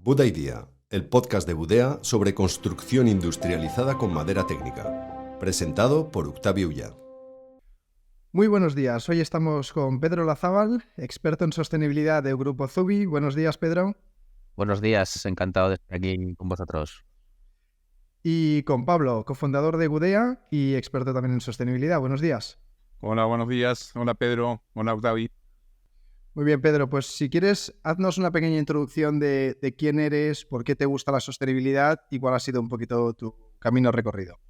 Buda Idea, el podcast de Budea sobre construcción industrializada con madera técnica. Presentado por Octavio Ullá. Muy buenos días. Hoy estamos con Pedro Lazábal, experto en sostenibilidad de Grupo Zubi. Buenos días, Pedro. Buenos días, encantado de estar aquí con vosotros. Y con Pablo, cofundador de Budea y experto también en sostenibilidad. Buenos días. Hola, buenos días. Hola, Pedro. Hola, Octavio. Muy bien, Pedro. Pues si quieres, haznos una pequeña introducción de quién eres, por qué te gusta la sostenibilidad y cuál ha sido un poquito tu camino recorrido.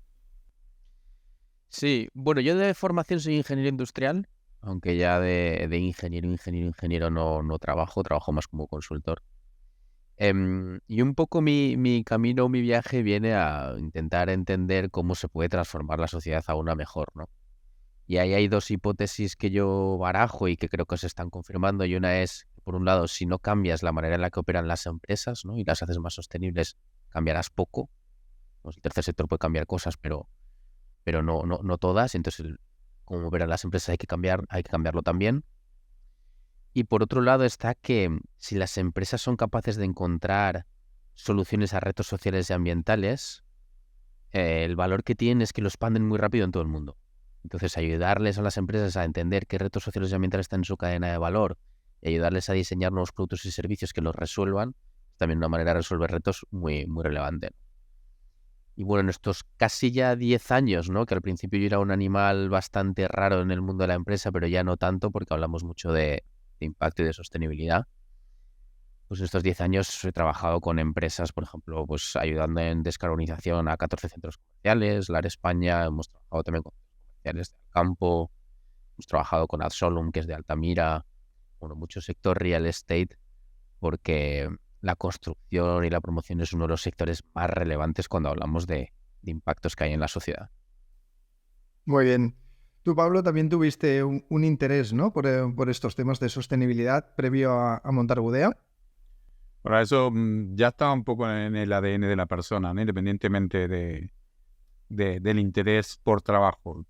Sí, bueno, yo de formación soy ingeniero industrial, aunque ya de ingeniero no trabajo más como consultor. Y un poco mi camino, mi viaje viene a intentar entender cómo se puede transformar la sociedad a una mejor, ¿no? Y ahí hay dos hipótesis que yo barajo y que creo que se están confirmando. Y una es, por un lado, si no cambias la manera en la que operan las empresas, ¿no? Y las haces más sostenibles, cambiarás poco. Pues el tercer sector puede cambiar cosas, pero no todas. Entonces, como operan las empresas hay que cambiarlo también. Y por otro lado está que si las empresas son capaces de encontrar soluciones a retos sociales y ambientales, el valor que tienen es que lo expanden muy rápido en todo el mundo. Entonces, ayudarles a las empresas a entender qué retos sociales y ambientales están en su cadena de valor y ayudarles a diseñar nuevos productos y servicios que los resuelvan, es también una manera de resolver retos muy, muy relevante. Y bueno, en estos casi ya 10 años, ¿no? Que al principio yo era un animal bastante raro en el mundo de la empresa, pero ya no tanto porque hablamos mucho de impacto y de sostenibilidad. Pues en estos 10 años he trabajado con empresas, por ejemplo, pues ayudando en descarbonización a 14 centros comerciales, LAR España, hemos trabajado también con comerciales del campo, hemos trabajado con Adsolum, que es de Altamira, bueno, mucho sector real estate, porque la construcción y la promoción es uno de los sectores más relevantes cuando hablamos de impactos que hay en la sociedad. Muy bien. Tú, Pablo, también tuviste un interés, ¿no? por estos temas de sostenibilidad previo a montar Budea. Para eso ya estaba un poco en el ADN de la persona, ¿no? Independientemente del interés por trabajo.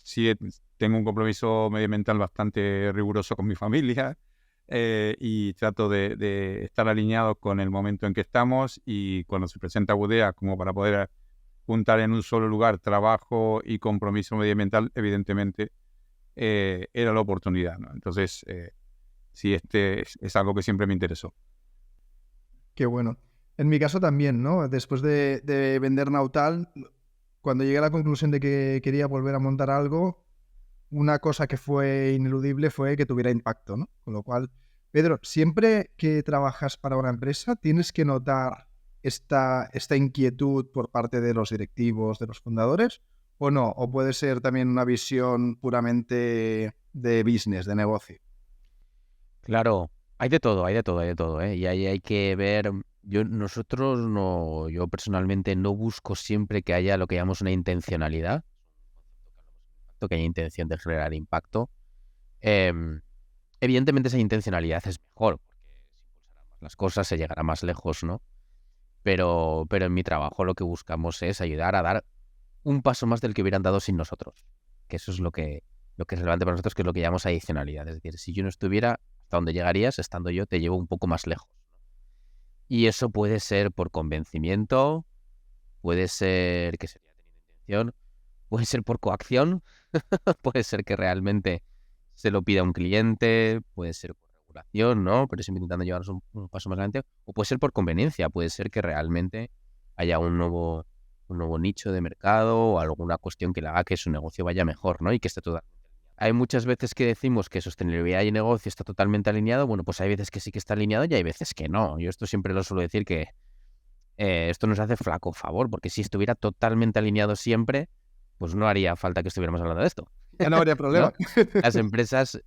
Sí, tengo un compromiso medioambiental bastante riguroso con mi familia y trato de estar alineado con el momento en que estamos, y cuando se presenta Budea como para poder juntar en un solo lugar trabajo y compromiso medioambiental, evidentemente era la oportunidad, ¿no? Entonces, sí, es algo que siempre me interesó. Qué bueno. En mi caso también, ¿no? Después de vender Nautal, cuando llegué a la conclusión de que quería volver a montar algo, una cosa que fue ineludible fue que tuviera impacto, ¿no? Con lo cual, Pedro, siempre que trabajas para una empresa, tienes que notar esta inquietud por parte de los directivos, de los fundadores, ¿o no? ¿O puede ser también una visión puramente de business, de negocio? Claro, hay de todo, ¿eh? Y ahí hay que ver. Yo personalmente no busco siempre que haya lo que llamamos una intencionalidad, que haya intención de generar impacto. Evidentemente esa intencionalidad es mejor, porque se impulsarán más las cosas, se llegará más lejos, ¿no? Pero en mi trabajo lo que buscamos es ayudar a dar un paso más del que hubieran dado sin nosotros. Que eso es lo que es relevante para nosotros, que es lo que llamamos adicionalidad. Es decir, si yo no estuviera, hasta donde llegarías, estando yo, te llevo un poco más lejos. Y eso puede ser por convencimiento, puede ser que sería teniendo intención, puede ser por coacción, puede ser que realmente se lo pida un cliente, puede ser por regulación, ¿no? Pero siempre intentando llevarnos un paso más adelante, o puede ser por conveniencia, puede ser que realmente haya un nuevo nicho de mercado o alguna cuestión que le haga que su negocio vaya mejor, ¿no? Y que esté todo. Hay muchas veces que decimos que sostenibilidad y negocio está totalmente alineado. Bueno, pues hay veces que sí que está alineado y hay veces que no. Yo esto siempre lo suelo decir, que esto nos hace flaco favor, porque si estuviera totalmente alineado siempre, pues no haría falta que estuviéramos hablando de esto. Ya no habría problema. ¿No? Las empresas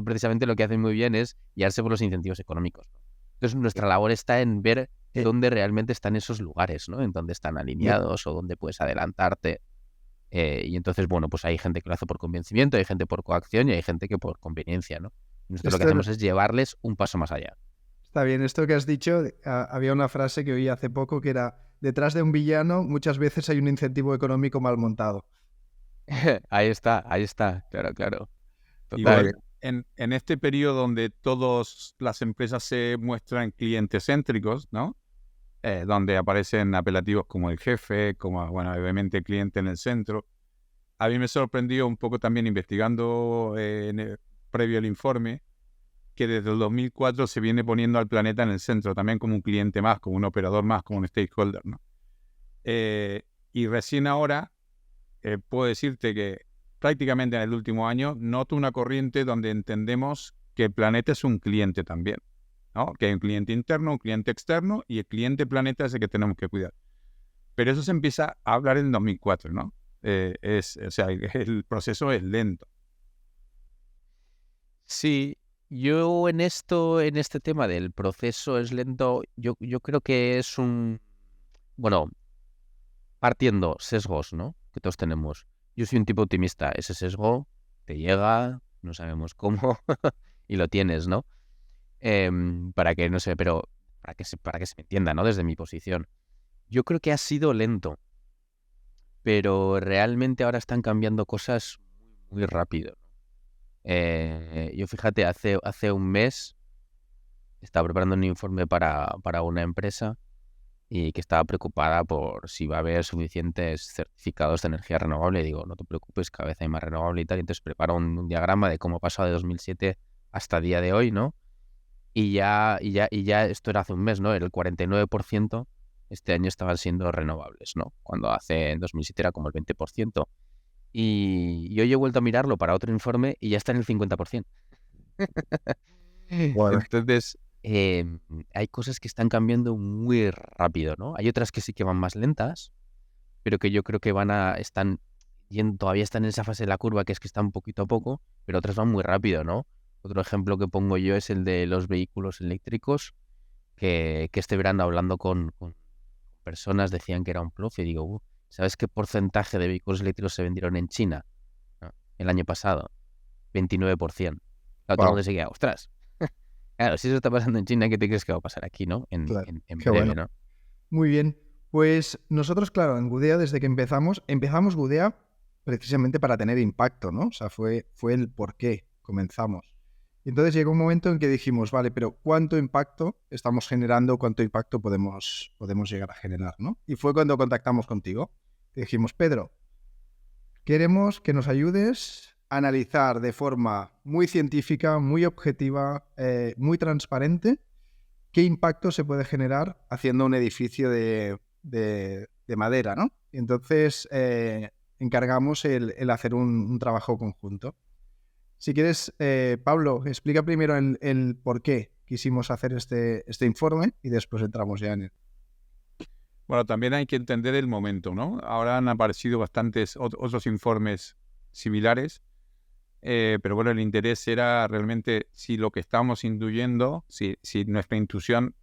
precisamente lo que hacen muy bien es guiarse por los incentivos económicos, ¿no? Entonces nuestra labor está en ver dónde realmente están esos lugares, ¿no? En dónde están alineados o dónde puedes adelantarte. Y entonces, bueno, pues hay gente que lo hace por convencimiento, hay gente por coacción y hay gente que por conveniencia, ¿no? Y nosotros lo que hacemos es llevarles un paso más allá. Está bien, esto que has dicho, había una frase que oí hace poco que era: detrás de un villano muchas veces hay un incentivo económico mal montado. Ahí está, claro. Igual, en este periodo donde todas las empresas se muestran clientes céntricos, ¿no? Donde aparecen apelativos como el jefe, como, bueno, obviamente el cliente en el centro. A mí me sorprendió un poco también investigando previo al informe, que desde el 2004 se viene poniendo al planeta en el centro, también como un cliente más, como un operador más, como un stakeholder, ¿no? Y recién ahora puedo decirte que prácticamente en el último año noto una corriente donde entendemos que el planeta es un cliente también, ¿no? Que hay un cliente interno, un cliente externo, y el cliente planeta es el que tenemos que cuidar. Pero eso se empieza a hablar en 2004, ¿no? O sea, el proceso es lento. Sí, yo en este tema del proceso es lento, yo creo que es bueno, partiendo sesgos, ¿no? Que todos tenemos. Yo soy un tipo optimista, ese sesgo te llega, no sabemos cómo, y lo tienes, ¿no? Para que, no sé, pero para que se me entienda, ¿no? Desde mi posición. Yo creo que ha sido lento, pero realmente ahora están cambiando cosas muy rápido. Yo fíjate, hace un mes estaba preparando un informe para una empresa y que estaba preocupada por si va a haber suficientes certificados de energía renovable. Y digo, no te preocupes, cada vez hay más renovable y tal. Y entonces preparo un diagrama de cómo ha pasado de 2007 hasta el día de hoy, ¿no? Y ya esto era hace un mes, ¿no? Era el 49%. Este año estaban siendo renovables, ¿no? Cuando en 2007 era como el 20%. Y hoy he vuelto a mirarlo para otro informe y ya está en el 50%. Bueno, Entonces, hay cosas que están cambiando muy rápido, ¿no? Hay otras que sí que van más lentas, pero que yo creo que todavía están en esa fase de la curva, que es que están poquito a poco, pero otras van muy rápido, ¿no? Otro ejemplo que pongo yo es el de los vehículos eléctricos, que este verano hablando con personas decían que era un bluff y digo, ¿sabes qué porcentaje de vehículos eléctricos se vendieron en China, ¿no? El año pasado? 29%. Claro, todo el wow, mundo seguía, ostras. Claro, si eso está pasando en China, ¿qué te crees que va a pasar aquí, no? En claro, qué breve, bueno. ¿no? Muy bien. Pues nosotros, claro, en Gudea, desde que empezamos Gudea precisamente para tener impacto, ¿no? O sea, fue el por qué comenzamos. Y entonces llegó un momento en que dijimos, vale, pero ¿cuánto impacto estamos generando? ¿Cuánto impacto podemos llegar a generar, ¿no? Y fue cuando contactamos contigo. Te dijimos, Pedro, queremos que nos ayudes a analizar de forma muy científica, muy objetiva, muy transparente, qué impacto se puede generar haciendo un edificio de madera, ¿no? Y entonces encargamos el hacer un trabajo conjunto. Si quieres, Pablo, explica primero el por qué quisimos hacer este informe y después entramos ya en él. Bueno, también hay que entender el momento, ¿no? Ahora han aparecido bastantes otros informes similares, pero bueno, el interés era realmente si lo que estábamos intuyendo, si nuestra intuición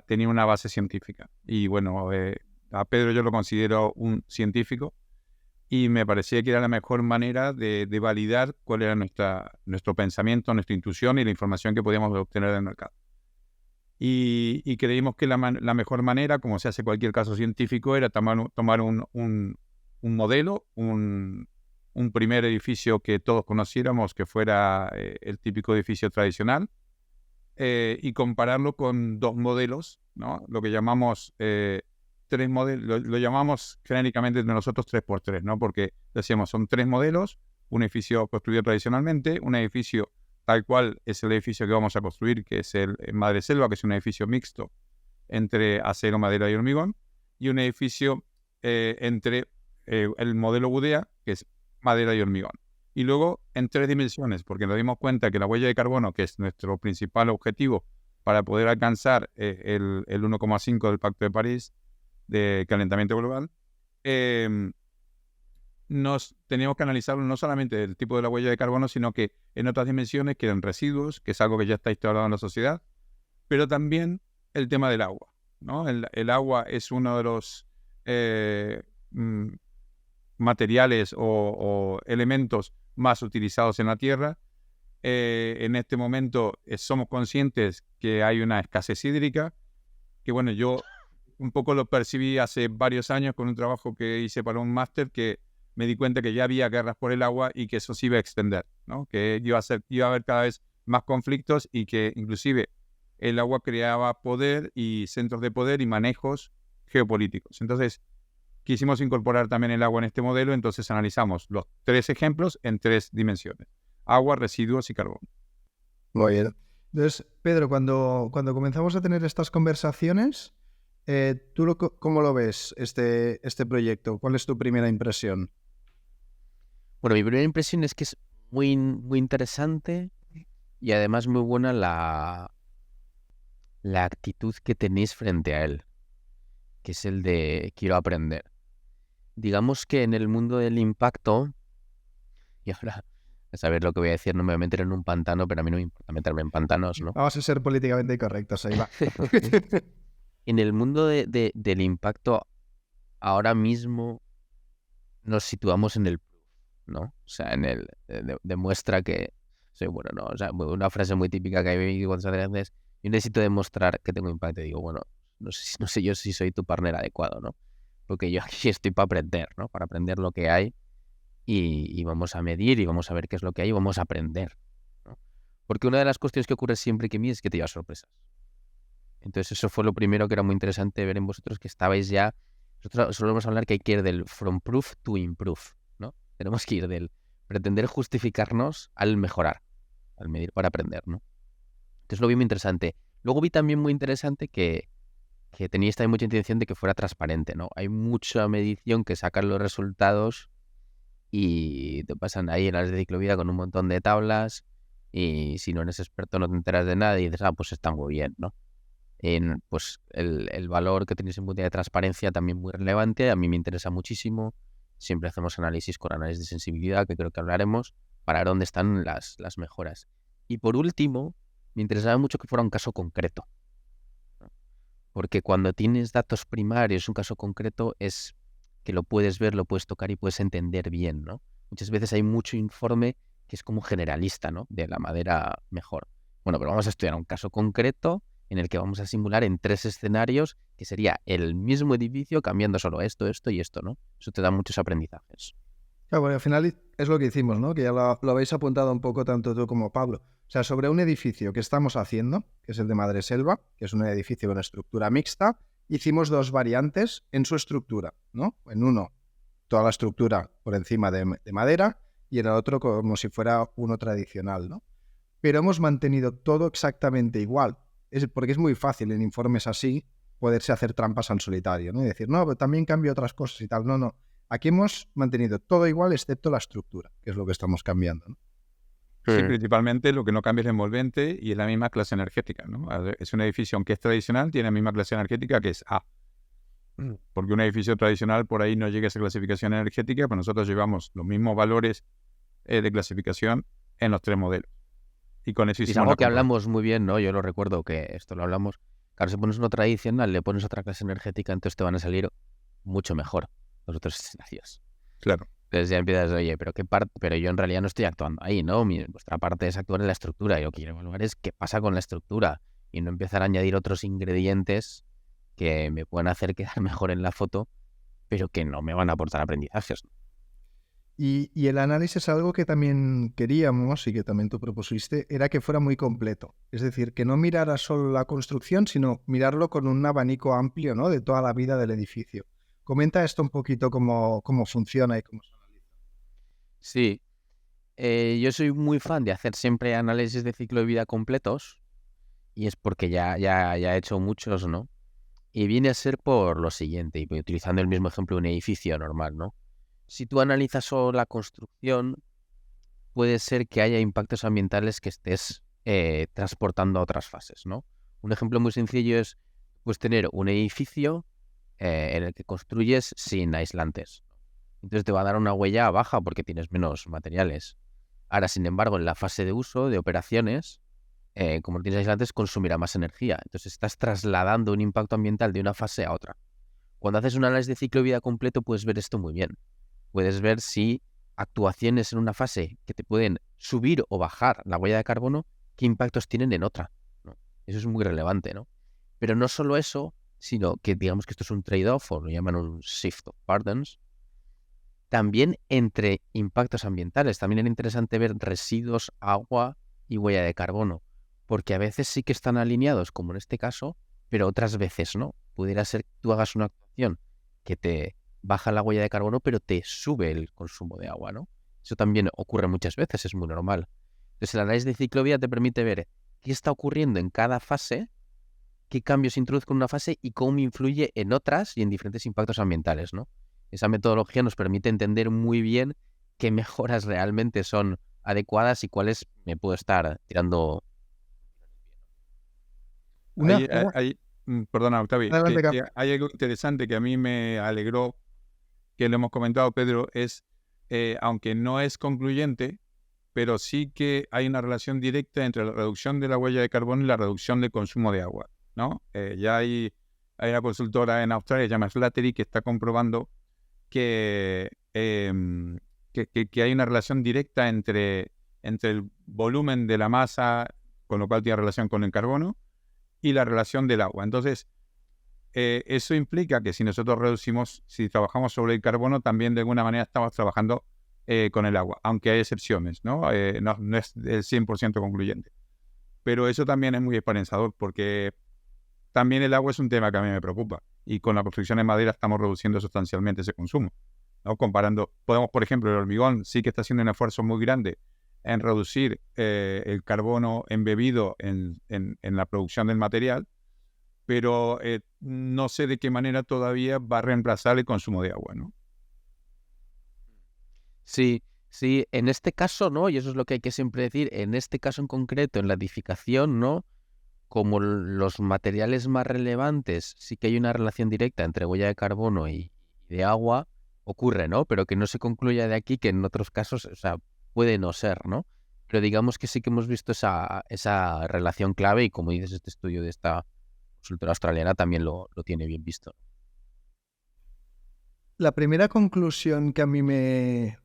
tenía una base científica. Y bueno, a Pedro yo lo considero un científico y me parecía que era la mejor manera de validar cuál era nuestro pensamiento, nuestra intuición y la información que podíamos obtener del mercado. Y creímos que la mejor manera, como se hace cualquier caso científico, era tomar un modelo, un primer edificio que todos conociéramos, que fuera el típico edificio tradicional, y compararlo con dos modelos, ¿no? Lo que llamamos tres modelos, lo llamamos genéricamente de nosotros 3x3, ¿no? Porque decíamos, son tres modelos, un edificio construido tradicionalmente, un edificio tal cual es el edificio que vamos a construir, que es el Madreselva, que es un edificio mixto entre acero, madera y hormigón, y un edificio entre el modelo Gudea, que es madera y hormigón. Y luego en tres dimensiones, porque nos dimos cuenta que la huella de carbono, que es nuestro principal objetivo para poder alcanzar el 1,5 del Pacto de París de calentamiento global, nos teníamos que analizarlo no solamente el tipo de la huella de carbono, sino que en otras dimensiones, que eran residuos, que es algo que ya está instaurado en la sociedad, pero también el tema del agua, ¿no? El agua es uno de los materiales o elementos más utilizados en la Tierra. En este momento somos conscientes que hay una escasez hídrica, que bueno, yo un poco lo percibí hace varios años con un trabajo que hice para un máster, que me di cuenta que ya había guerras por el agua y que eso se iba a extender. ¿no? Que iba a haber cada vez más conflictos y que inclusive el agua creaba poder y centros de poder y manejos geopolíticos. Entonces, quisimos incorporar también el agua en este modelo, entonces analizamos los 3 ejemplos en 3 dimensiones: agua, residuos y carbón. Muy bien. Entonces, Pedro, cuando comenzamos a tener estas conversaciones, ¿tú cómo lo ves este proyecto? ¿Cuál es tu primera impresión? Bueno, mi primera impresión es que es muy, muy interesante y además muy buena la actitud que tenéis frente a él, que es el de quiero aprender. Digamos que en el mundo del impacto, y ahora a saber lo que voy a decir, no me voy a meter en un pantano, pero a mí no me importa meterme en pantanos, ¿no? Vamos a ser políticamente correctos, ahí va. En el mundo del impacto, ahora mismo nos situamos en el proof, ¿no? O sea, en el demuestra que soy bueno, ¿no? O sea, una frase muy típica que hay cuando veces, yo necesito demostrar que tengo impacto. Y digo, bueno, no sé yo si soy tu partner adecuado, ¿no? Porque yo aquí estoy para aprender, ¿no? Para aprender lo que hay y vamos a medir y vamos a ver qué es lo que hay y vamos a aprender, ¿no? Porque una de las cuestiones que ocurre siempre que mí es que te llevas sorpresas. Entonces eso fue lo primero que era muy interesante ver en vosotros, que estabais ya. Nosotros solemos hablar que hay que ir del from proof to improve, ¿no? Tenemos que ir del pretender justificarnos al mejorar, al medir para aprender, ¿no? Entonces lo vi muy interesante. Luego vi también muy interesante que teníais también mucha intención de que fuera transparente, ¿no? Hay mucha medición que sacan los resultados y te pasan ahí en las de ciclovía con un montón de tablas y si no eres experto no te enteras de nada y dices, pues está muy bien, ¿no? Pues el valor que tenéis en punto de transparencia también muy relevante, a mí me interesa muchísimo. Siempre hacemos análisis con análisis de sensibilidad, que creo que hablaremos, para ver dónde están las mejoras. Y por último, me interesaba mucho que fuera un caso concreto, ¿no? Porque cuando tienes datos primarios, un caso concreto es que lo puedes ver, lo puedes tocar y puedes entender bien, ¿no? Muchas veces hay mucho informe que es como generalista, ¿no? De la madera mejor. Bueno, pero vamos a estudiar un caso concreto en el que vamos a simular en 3 escenarios, que sería el mismo edificio cambiando solo esto, esto y esto, ¿no? Eso te da muchos aprendizajes. Claro, bueno, al final es lo que hicimos, ¿no? Que ya lo habéis apuntado un poco tanto tú como Pablo. O sea, sobre un edificio que estamos haciendo, que es el de Madreselva, que es un edificio con estructura mixta, hicimos 2 variantes en su estructura, ¿no? En uno, toda la estructura por encima de madera, y en el otro como si fuera uno tradicional, ¿no? Pero hemos mantenido todo exactamente igual. Porque es muy fácil en informes así poderse hacer trampas al solitario, ¿no? Y decir, no, pero también cambio otras cosas y tal. No. Aquí hemos mantenido todo igual excepto la estructura, que es lo que estamos cambiando, ¿no? Sí, principalmente lo que no cambia es el envolvente y es la misma clase energética, ¿no? Es un edificio, aunque es tradicional, tiene la misma clase energética que es A. Porque un edificio tradicional por ahí no llega a esa clasificación energética, pero nosotros llevamos los mismos valores de clasificación en los 3 modelos. Y con eso es algo que hablamos muy bien, ¿no? Yo lo recuerdo que esto lo hablamos. Claro, si pones uno tradicional, le pones otra clase energética, entonces te van a salir mucho mejor los otros escenarios. Claro. Entonces ya empiezas, oye, pero yo en realidad no estoy actuando ahí, ¿no? Vuestra parte es actuar en la estructura. Y lo que quiero evaluar es qué pasa con la estructura y no empezar a añadir otros ingredientes que me puedan hacer quedar mejor en la foto, pero que no me van a aportar aprendizajes, ¿no? Y el análisis es algo que también queríamos y que también tú propusiste, era que fuera muy completo. Es decir, que no mirara solo la construcción, sino mirarlo con un abanico amplio, ¿no? De toda la vida del edificio. Comenta esto un poquito cómo funciona y cómo se analiza. Sí, yo soy muy fan de hacer siempre análisis de ciclo de vida completos y es porque ya he hecho muchos, ¿no? Y viene a ser por lo siguiente, y utilizando el mismo ejemplo de un edificio normal, ¿no? Si tú analizas solo la construcción, puede ser que haya impactos ambientales que estés transportando a otras fases, ¿no? Un ejemplo muy sencillo es pues tener un edificio en el que construyes sin aislantes. Entonces te va a dar una huella baja porque tienes menos materiales. Ahora, sin embargo, en la fase de uso, de operaciones, como no tienes aislantes, consumirá más energía. Entonces estás trasladando un impacto ambiental de una fase a otra. Cuando haces un análisis de ciclo de vida completo, puedes ver esto muy bien. Puedes ver si actuaciones en una fase que te pueden subir o bajar la huella de carbono, qué impactos tienen en otra, ¿no? Eso es muy relevante, ¿no? Pero no solo eso, sino que digamos que esto es un trade-off, o lo llaman un shift of burdens, también entre impactos ambientales. También era interesante ver residuos, agua y huella de carbono, porque a veces sí que están alineados, como en este caso, pero otras veces no. Pudiera ser que tú hagas una actuación que te baja la huella de carbono, pero te sube el consumo de agua, ¿no? Eso también ocurre muchas veces, es muy normal. Entonces, el análisis de ciclovía te permite ver qué está ocurriendo en cada fase, qué cambios introduce en una fase y cómo influye en otras y en diferentes impactos ambientales, ¿no? Esa metodología nos permite entender muy bien qué mejoras realmente son adecuadas y cuáles me puedo estar tirando. Una, Perdona, Octavi, adelante, que hay algo interesante que a mí me alegró, que lo hemos comentado, Pedro, es, aunque no es concluyente, pero sí que hay una relación directa entre la reducción de la huella de carbono y la reducción del consumo de agua, ¿no? Ya hay una consultora en Australia, se llama Slattery, que está comprobando que hay una relación directa entre el volumen de la masa, con lo cual tiene relación con el carbono, y la relación del agua. Entonces, eso implica que si nosotros si trabajamos sobre el carbono, también de alguna manera estamos trabajando con el agua, aunque hay excepciones, ¿no? No es el 100% concluyente. Pero eso también es muy esperanzador, porque también el agua es un tema que a mí me preocupa, y con la construcción en madera estamos reduciendo sustancialmente ese consumo, ¿no? Podemos, por ejemplo, el hormigón sí que está haciendo un esfuerzo muy grande en reducir el carbono embebido en la producción del material, pero no sé de qué manera todavía va a reemplazar el consumo de agua, ¿no? Sí, en este caso, ¿no? Y eso es lo que hay que siempre decir, en este caso en concreto, en la edificación, ¿no? Como los materiales más relevantes, sí que hay una relación directa entre huella de carbono y de agua, ocurre, ¿no? Pero que no se concluya de aquí que en otros casos, o sea, puede no ser, ¿no? Pero digamos que sí que hemos visto esa relación clave y como dices, este estudio de esta consultora australiana también lo tiene bien visto. La primera conclusión que a mí me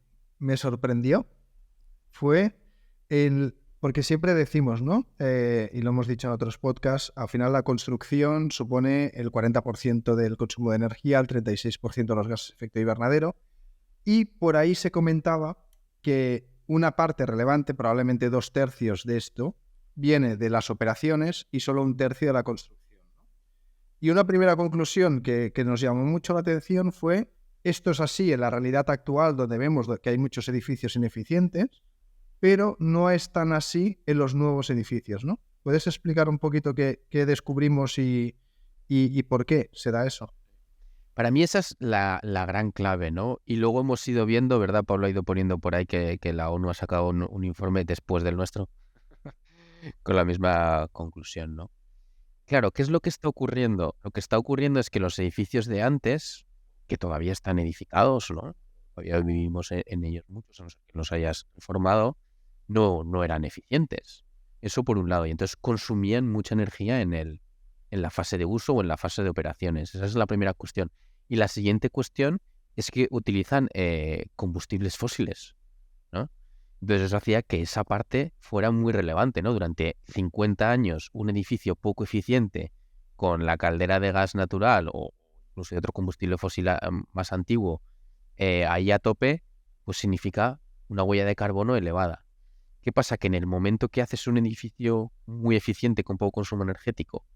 sorprendió fue porque siempre decimos, ¿no? Y lo hemos dicho en otros podcasts, al final la construcción supone el 40% del consumo de energía, el 36% de los gases de efecto invernadero, y por ahí se comentaba que una parte relevante, probablemente 2/3 de esto, viene de las operaciones y solo 1/3 de la construcción, ¿no? Y una primera conclusión que nos llamó mucho la atención fue: esto es así en la realidad actual, donde vemos que hay muchos edificios ineficientes, pero no es tan así en los nuevos edificios, ¿no? ¿Puedes explicar un poquito qué descubrimos y por qué se da eso? Para mí esa es la gran clave, ¿no? Y luego hemos ido viendo, ¿verdad? Pablo ha ido poniendo por ahí que la ONU ha sacado un informe después del nuestro con la misma conclusión, ¿no? Claro, ¿qué es lo que está ocurriendo? Lo que está ocurriendo es que los edificios de antes, que todavía están edificados, ¿no? Todavía vivimos en ellos muchos, a no ser que nos hayas informado, no eran eficientes. Eso por un lado. Y entonces consumían mucha energía en la fase de uso o en la fase de operaciones. Esa es la primera cuestión. Y la siguiente cuestión es que utilizan combustibles fósiles, ¿no? Entonces eso hacía que esa parte fuera muy relevante, ¿no? Durante 50 años, un edificio poco eficiente con la caldera de gas natural o incluso de otro combustible fósil más antiguo ahí a tope, pues significa una huella de carbono elevada. ¿Qué pasa? Que en el momento que haces un edificio muy eficiente con poco consumo energético,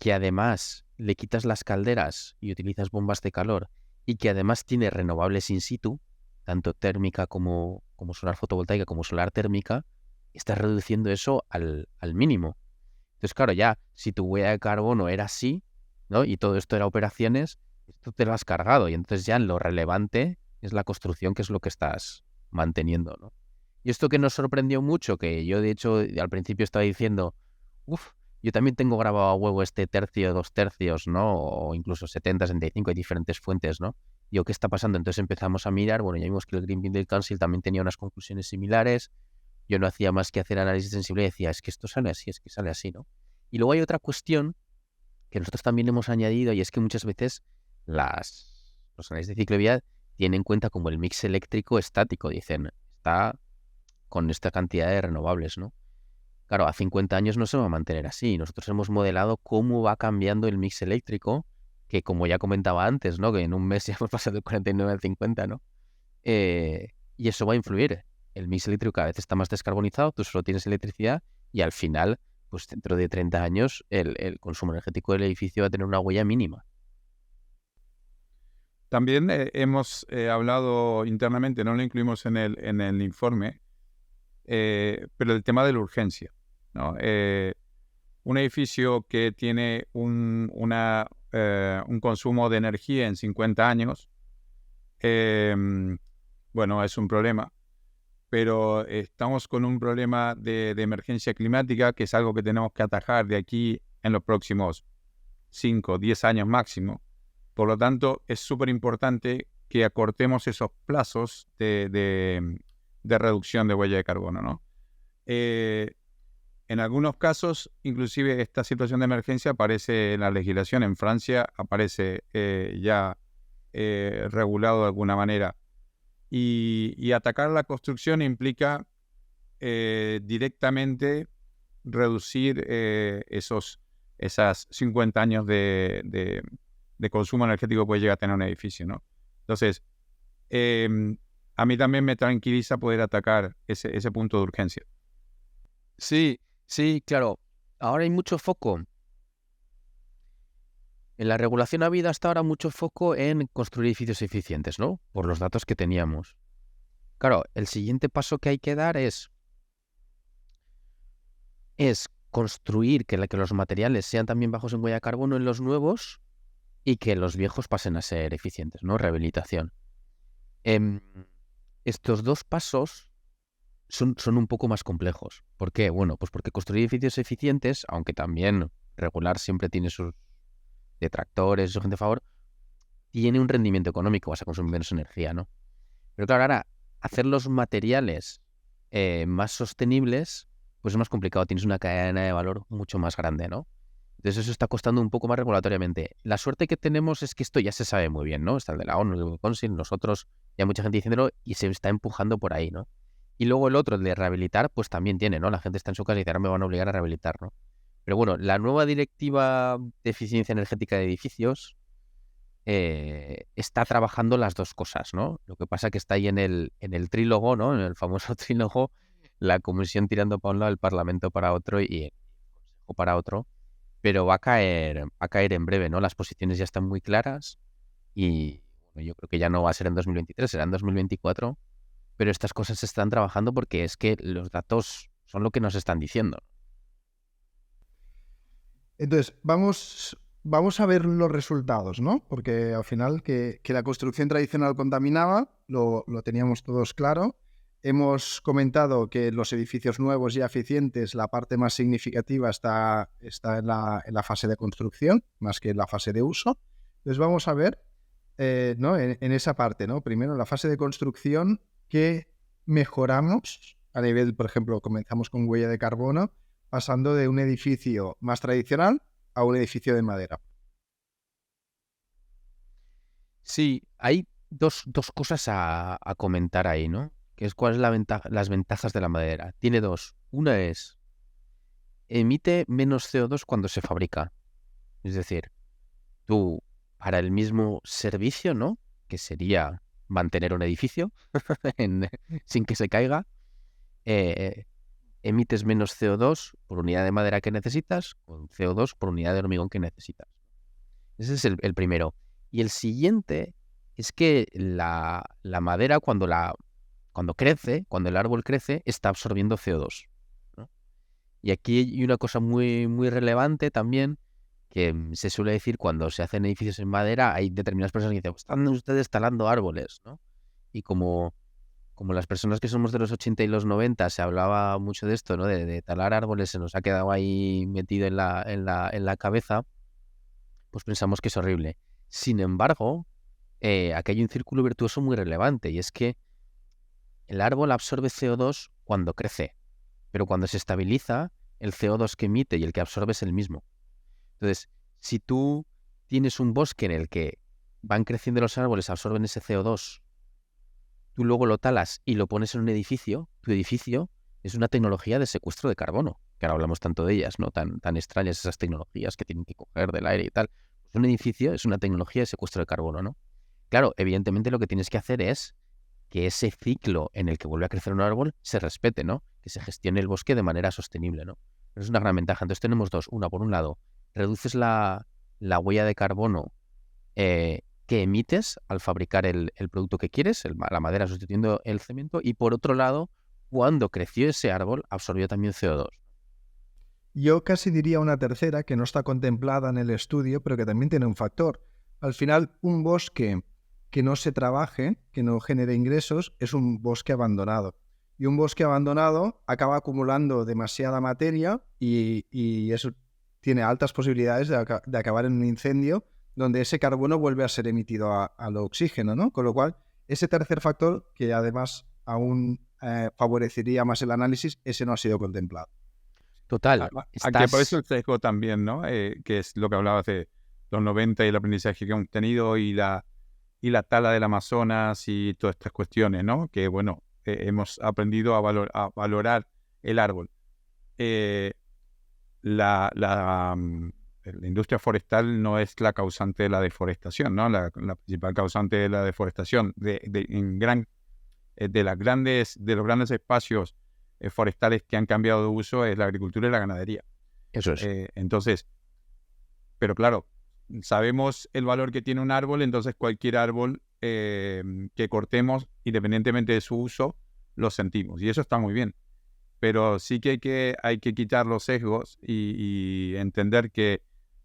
que además le quitas las calderas y utilizas bombas de calor y que además tiene renovables in situ, tanto térmica como solar fotovoltaica como solar térmica, estás reduciendo eso al mínimo. Entonces, claro, ya si tu huella de carbono era así, ¿no? Y todo esto era operaciones, esto te lo has cargado y entonces ya lo relevante es la construcción, que es lo que estás manteniendo, ¿no? Y esto que nos sorprendió mucho, que yo de hecho al principio estaba diciendo, yo también tengo grabado a huevo este tercio, 2/3, ¿no? O incluso 70, 75, hay diferentes fuentes, ¿no? Digo, ¿qué está pasando? Entonces empezamos a mirar, bueno, ya vimos que el Green Building Council también tenía unas conclusiones similares, yo no hacía más que hacer análisis de sensibilidad y decía, es que esto sale así, es que sale así, ¿no? Y luego hay otra cuestión que nosotros también hemos añadido y es que muchas veces los análisis de ciclovías tienen en cuenta como el mix eléctrico estático, dicen, está con esta cantidad de renovables, ¿no? Claro, a 50 años no se va a mantener así. Nosotros hemos modelado cómo va cambiando el mix eléctrico, que como ya comentaba antes, ¿no? Que en un mes ya hemos pasado del 49 al 50, ¿no? y eso va a influir. El mix eléctrico cada vez está más descarbonizado, tú solo tienes electricidad y al final, pues dentro de 30 años, el consumo energético del edificio va a tener una huella mínima. También hemos hablado internamente, no lo incluimos en el informe, pero el tema de la urgencia, ¿no? Un edificio que tiene un consumo de energía en 50 años, bueno, es un problema. Pero estamos con un problema de emergencia climática, que es algo que tenemos que atajar de aquí en los próximos 5 o 10 años máximo. Por lo tanto, es súper importante que acortemos esos plazos de reducción de huella de carbono, ¿no? En algunos casos, inclusive esta situación de emergencia aparece en la legislación. En Francia aparece ya regulado de alguna manera. Y atacar la construcción implica directamente reducir esas 50 años de consumo energético que puede llegar a tener un edificio, ¿no? Entonces, a mí también me tranquiliza poder atacar ese punto de urgencia. Sí, claro. Ahora hay mucho foco. En la regulación ha habido hasta ahora mucho foco en construir edificios eficientes, ¿no? Por los datos que teníamos. Claro, el siguiente paso que hay que dar es construir que los materiales sean también bajos en huella de carbono en los nuevos y que los viejos pasen a ser eficientes, ¿no? Rehabilitación. Estos dos pasos son un poco más complejos. ¿Por qué? Bueno, pues porque construir edificios eficientes, aunque también regular siempre tiene sus detractores, su gente a favor, tiene un rendimiento económico, vas a consumir menos energía, ¿no? Pero claro, ahora, hacer los materiales más sostenibles, pues es más complicado, tienes una cadena de valor mucho más grande, ¿no? Entonces eso está costando un poco más regulatoriamente. La suerte que tenemos es que esto ya se sabe muy bien, ¿no? Está el de la ONU, el de Wisconsin, nosotros, ya mucha gente diciéndolo y se está empujando por ahí, ¿no? Y luego el otro, el de rehabilitar, pues también tiene, ¿no? La gente está en su casa y dice, ahora me van a obligar a rehabilitar, ¿no? Pero bueno, la nueva directiva de eficiencia energética de edificios está trabajando las dos cosas, ¿no? Lo que pasa que está ahí en el trílogo, ¿no? En el famoso trílogo, la Comisión tirando para un lado, el Parlamento para otro y el Consejo para otro, pero va a caer en breve, ¿no? Las posiciones ya están muy claras y bueno, yo creo que ya no va a ser en 2023, será en 2024, pero estas cosas se están trabajando porque es que los datos son lo que nos están diciendo. Entonces, vamos a ver los resultados, ¿no? Porque al final que la construcción tradicional contaminaba, lo teníamos todos claro. Hemos comentado que los edificios nuevos y eficientes, la parte más significativa está en la fase de construcción, más que en la fase de uso. Entonces vamos a ver, ¿no? en esa parte, ¿no? Primero, en la fase de construcción, ¿qué mejoramos? A nivel, por ejemplo, comenzamos con huella de carbono, pasando de un edificio más tradicional a un edificio de madera. Sí, hay dos cosas a comentar ahí, ¿no? Que es cuál es las ventajas de la madera. Tiene dos. Una es, emite menos CO2 cuando se fabrica. Es decir, tú, para el mismo servicio, ¿no? Que sería mantener un edificio sin que se caiga, emites menos CO2 por unidad de madera que necesitas, con CO2 por unidad de hormigón que necesitas. Ese es el primero. Y el siguiente es que la madera, cuando crece, cuando el árbol crece, está absorbiendo CO2, ¿no? Y aquí hay una cosa muy, muy relevante también, que se suele decir cuando se hacen edificios en madera, hay determinadas personas que dicen, están ustedes talando árboles, ¿no? Y como las personas que somos de los 80 y los 90 se hablaba mucho de esto, ¿no? De talar árboles, se nos ha quedado ahí metido en la cabeza, pues pensamos que es horrible. Sin embargo, aquí hay un círculo virtuoso muy relevante, y es que el árbol absorbe CO2 cuando crece, pero cuando se estabiliza, el CO2 que emite y el que absorbe es el mismo. Entonces, si tú tienes un bosque en el que van creciendo los árboles, absorben ese CO2, tú luego lo talas y lo pones en un edificio, tu edificio es una tecnología de secuestro de carbono, que ahora hablamos tanto de ellas, ¿no? Tan extrañas esas tecnologías que tienen que coger del aire y tal. Pues un edificio es una tecnología de secuestro de carbono, ¿no? Claro, evidentemente lo que tienes que hacer es que ese ciclo en el que vuelve a crecer un árbol se respete, ¿no? Que se gestione el bosque de manera sostenible, ¿no? Pero es una gran ventaja. Entonces tenemos dos. Una, por un lado, reduces la huella de carbono que emites al fabricar el producto que quieres, la madera sustituyendo el cemento, y por otro lado, cuando creció ese árbol, absorbió también CO2. Yo casi diría una tercera que no está contemplada en el estudio, pero que también tiene un factor. Al final, un bosque que no se trabaje, que no genere ingresos, es un bosque abandonado. Y un bosque abandonado acaba acumulando demasiada materia y eso tiene altas posibilidades de acabar en un incendio donde ese carbono vuelve a ser emitido al oxígeno, ¿no? Con lo cual, ese tercer factor, que además aún favorecería más el análisis, ese no ha sido contemplado. Total. Aunque por eso el sesgo también, ¿no? Que es lo que hablabas de los 90 y el aprendizaje que hemos tenido y la tala del Amazonas y todas estas cuestiones, ¿no? Que, bueno, hemos aprendido a valorar el árbol. La industria forestal no es la causante de la deforestación, ¿no? La principal causante de la deforestación de los grandes espacios forestales que han cambiado de uso es la agricultura y la ganadería. Eso es. Entonces, pero claro, sabemos el valor que tiene un árbol, entonces cualquier árbol que cortemos, independientemente de su uso, lo sentimos. Y eso está muy bien. Pero sí que hay que quitar los sesgos y entender que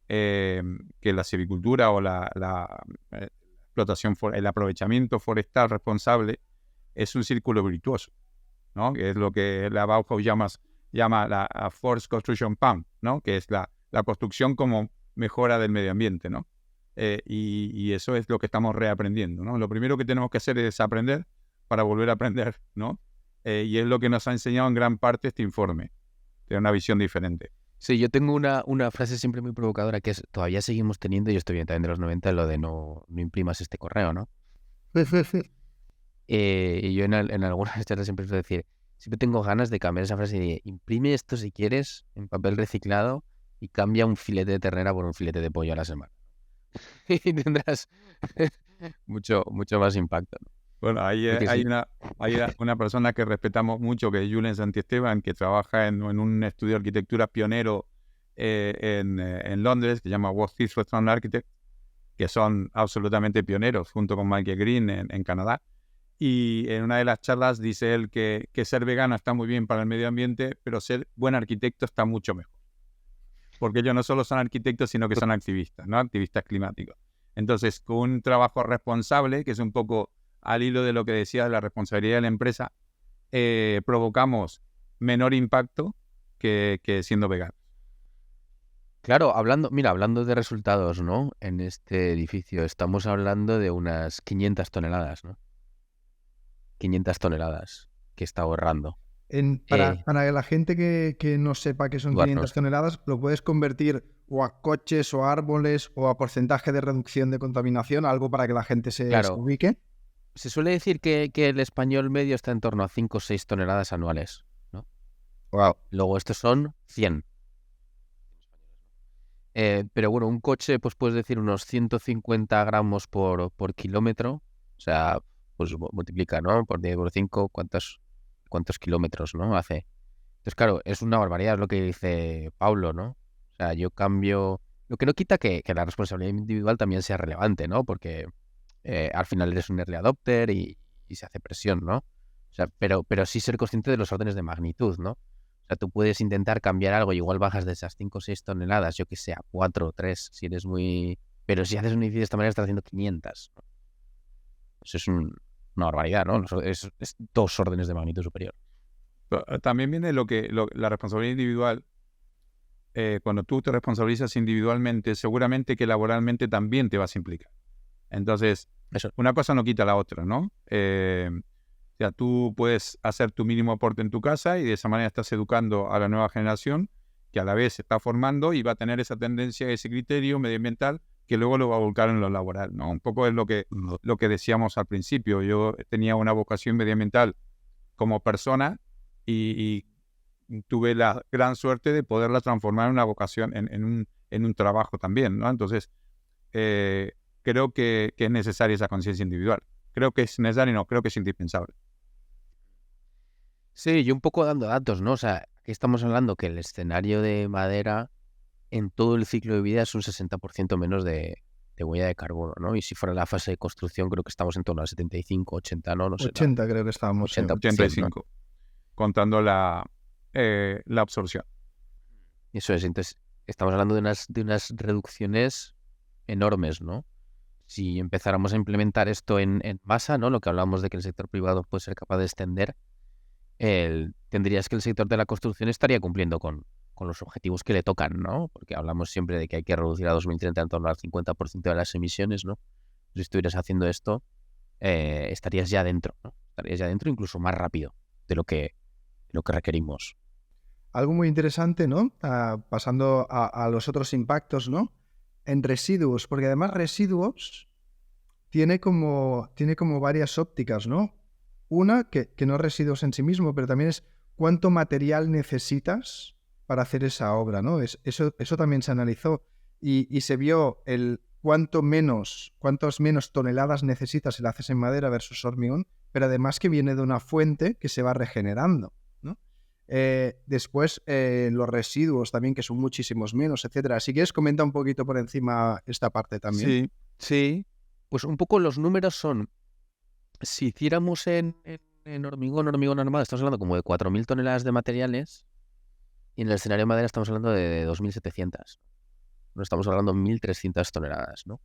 la silvicultura o la explotación, el aprovechamiento forestal responsable es un círculo virtuoso, ¿no? Que es lo que la Bauhaus llama la Forest Construction Pump, ¿no? Que es la construcción como mejora del medio ambiente, ¿no? Y eso es lo que estamos reaprendiendo, ¿no? Lo primero que tenemos que hacer es aprender para volver a aprender, ¿no? Y es lo que nos ha enseñado en gran parte este informe, tener una visión diferente. Sí, yo tengo una frase siempre muy provocadora que es, todavía seguimos teniendo, y estoy bien también de los 90, lo de no imprimas este correo, ¿no? Y yo en algunas charlas siempre suelo decir, siempre tengo ganas de cambiar esa frase de imprime esto si quieres en papel reciclado y cambia un filete de ternera por un filete de pollo a la semana. Y tendrás mucho más impacto, ¿no? Bueno, hay una persona que respetamos mucho, que es Julen Santiesteban, que trabaja en un estudio de arquitectura pionero en Londres, que se llama World Heath Restaurant Architects, que son absolutamente pioneros, junto con Michael Green en Canadá. Y en una de las charlas dice él que ser vegano está muy bien para el medio ambiente, pero ser buen arquitecto está mucho mejor. Porque ellos no solo son arquitectos, sino que son activistas, ¿no? Activistas climáticos. Entonces, con un trabajo responsable, que es un poco al hilo de lo que decía de la responsabilidad de la empresa, provocamos menor impacto que siendo veganos. Claro, hablando de resultados, ¿no? En este edificio estamos hablando de unas 500 toneladas, ¿no? 500 toneladas que está ahorrando. Para la gente que no sepa que son 500 toneladas, lo puedes convertir o a coches o a árboles o a porcentaje de reducción de contaminación, algo para que la gente se ubique. Se suele decir que el español medio está en torno a 5 o 6 toneladas anuales, ¿no? Wow. Luego estos son 100. Pero bueno, un coche, pues puedes decir unos 150 gramos por kilómetro. O sea, pues multiplica, ¿no? Por 10 por 5, ¿cuántos kilómetros, ¿no? Hace. Entonces, claro, es una barbaridad lo que dice Pablo, ¿no? O sea, yo cambio... Lo que no quita que la responsabilidad individual también sea relevante, ¿no? Porque al final eres un early adopter y se hace presión, ¿no? O sea, pero sí ser consciente de los órdenes de magnitud, ¿no? O sea, tú puedes intentar cambiar algo y igual bajas de esas 5 o 6 toneladas, yo que sé, a 4 o 3, si eres muy... Pero si haces un edificio de esta manera estás haciendo 500, ¿no? Eso es una barbaridad, ¿no? Es 2 órdenes de magnitud superior. También viene la responsabilidad individual. Cuando tú te responsabilizas individualmente, seguramente que laboralmente también te vas a implicar. Entonces, una cosa no quita la otra, ¿no? O sea, tú puedes hacer tu mínimo aporte en tu casa y de esa manera estás educando a la nueva generación que a la vez se está formando y va a tener esa tendencia, ese criterio medioambiental que luego lo va a volcar en lo laboral, ¿no? Un poco es lo que decíamos al principio. Yo tenía una vocación medioambiental como persona y tuve la gran suerte de poderla transformar en una vocación, en un trabajo también, ¿no? Entonces, creo que es necesaria esa conciencia individual. creo que es necesario, no, creo que es indispensable. Sí, y un poco dando datos, ¿no? O sea, aquí estamos hablando que el escenario de madera en todo el ciclo de vida es un 60% menos de huella de carbono, ¿no? Y si fuera la fase de construcción, creo que estamos en torno al 75, 80, ¿no? No sé, 80 creo que estábamos. 80%, 85, contando la absorción. Eso es, entonces estamos hablando de unas reducciones enormes, ¿no? Si empezáramos a implementar esto en masa, ¿no? Lo que hablamos de que el sector privado puede ser capaz de extender, tendrías que el sector de la construcción estaría cumpliendo con los objetivos que le tocan, ¿no? Porque hablamos siempre de que hay que reducir a 2030 en torno al 50% de las emisiones, ¿no? Si estuvieras haciendo esto, estarías ya dentro, ¿no? Estarías ya dentro incluso más rápido de lo que requerimos. Algo muy interesante, ¿no? Pasando a los otros impactos, ¿no? En residuos, porque además residuos tiene como varias ópticas, ¿no? Una, que no es residuos en sí mismo, pero también es cuánto material necesitas para hacer esa obra, ¿no? Eso también se analizó y se vio el cuántas menos toneladas necesitas si lo haces en madera versus hormigón, pero además que viene de una fuente que se va regenerando, ¿no? Después los residuos también, que son muchísimos menos, etcétera. Si quieres, comenta un poquito por encima esta parte también. Sí. Pues un poco los números son, si hiciéramos en hormigón armado, estamos hablando como de 4.000 toneladas de materiales, y en el escenario de madera estamos hablando de 2.700. No estamos hablando de 1.300 toneladas, ¿no?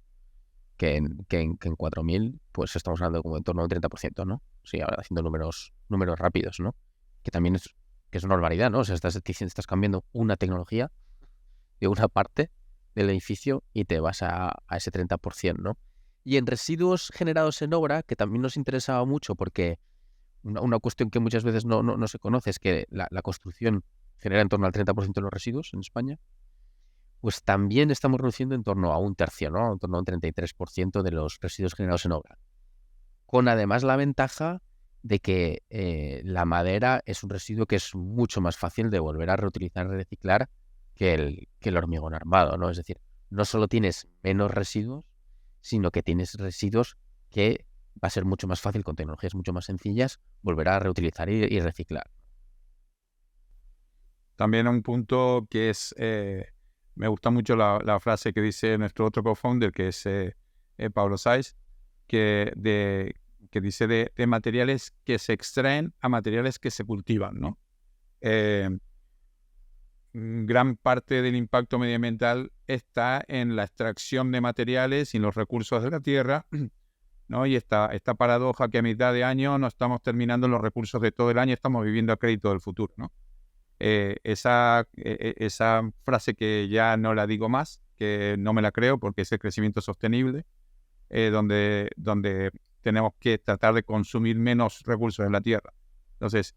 Que en 4.000, pues estamos hablando como en torno a un 30%, ¿no? Sí, ahora haciendo números rápidos, ¿no? Que también es una barbaridad, ¿no? O sea, estás cambiando una tecnología de una parte del edificio y te vas a ese 30%, ¿no? Y en residuos generados en obra, que también nos interesaba mucho porque una cuestión que muchas veces no se conoce es que la construcción genera en torno al 30% de los residuos en España, pues también estamos reduciendo en torno a un tercio, ¿no? En torno a un 33% de los residuos generados en obra. Con además la ventaja de que la madera es un residuo que es mucho más fácil de volver a reutilizar y reciclar que el hormigón armado, ¿no? Es decir, no solo tienes menos residuos, sino que tienes residuos que va a ser mucho más fácil, con tecnologías mucho más sencillas, volver a reutilizar y reciclar. También un punto que es, me gusta mucho la frase que dice nuestro otro co-founder, que es Pablo Sáiz, que dice de materiales que se extraen a materiales que se cultivan, ¿no? Gran parte del impacto medioambiental está en la extracción de materiales y los recursos de la tierra, ¿no? Y esta paradoja que a mitad de año no estamos terminando los recursos de todo el año, estamos viviendo a crédito del futuro, ¿no? Esa frase que ya no la digo más, que no me la creo porque es el crecimiento sostenible, donde tenemos que tratar de consumir menos recursos de la tierra. Entonces,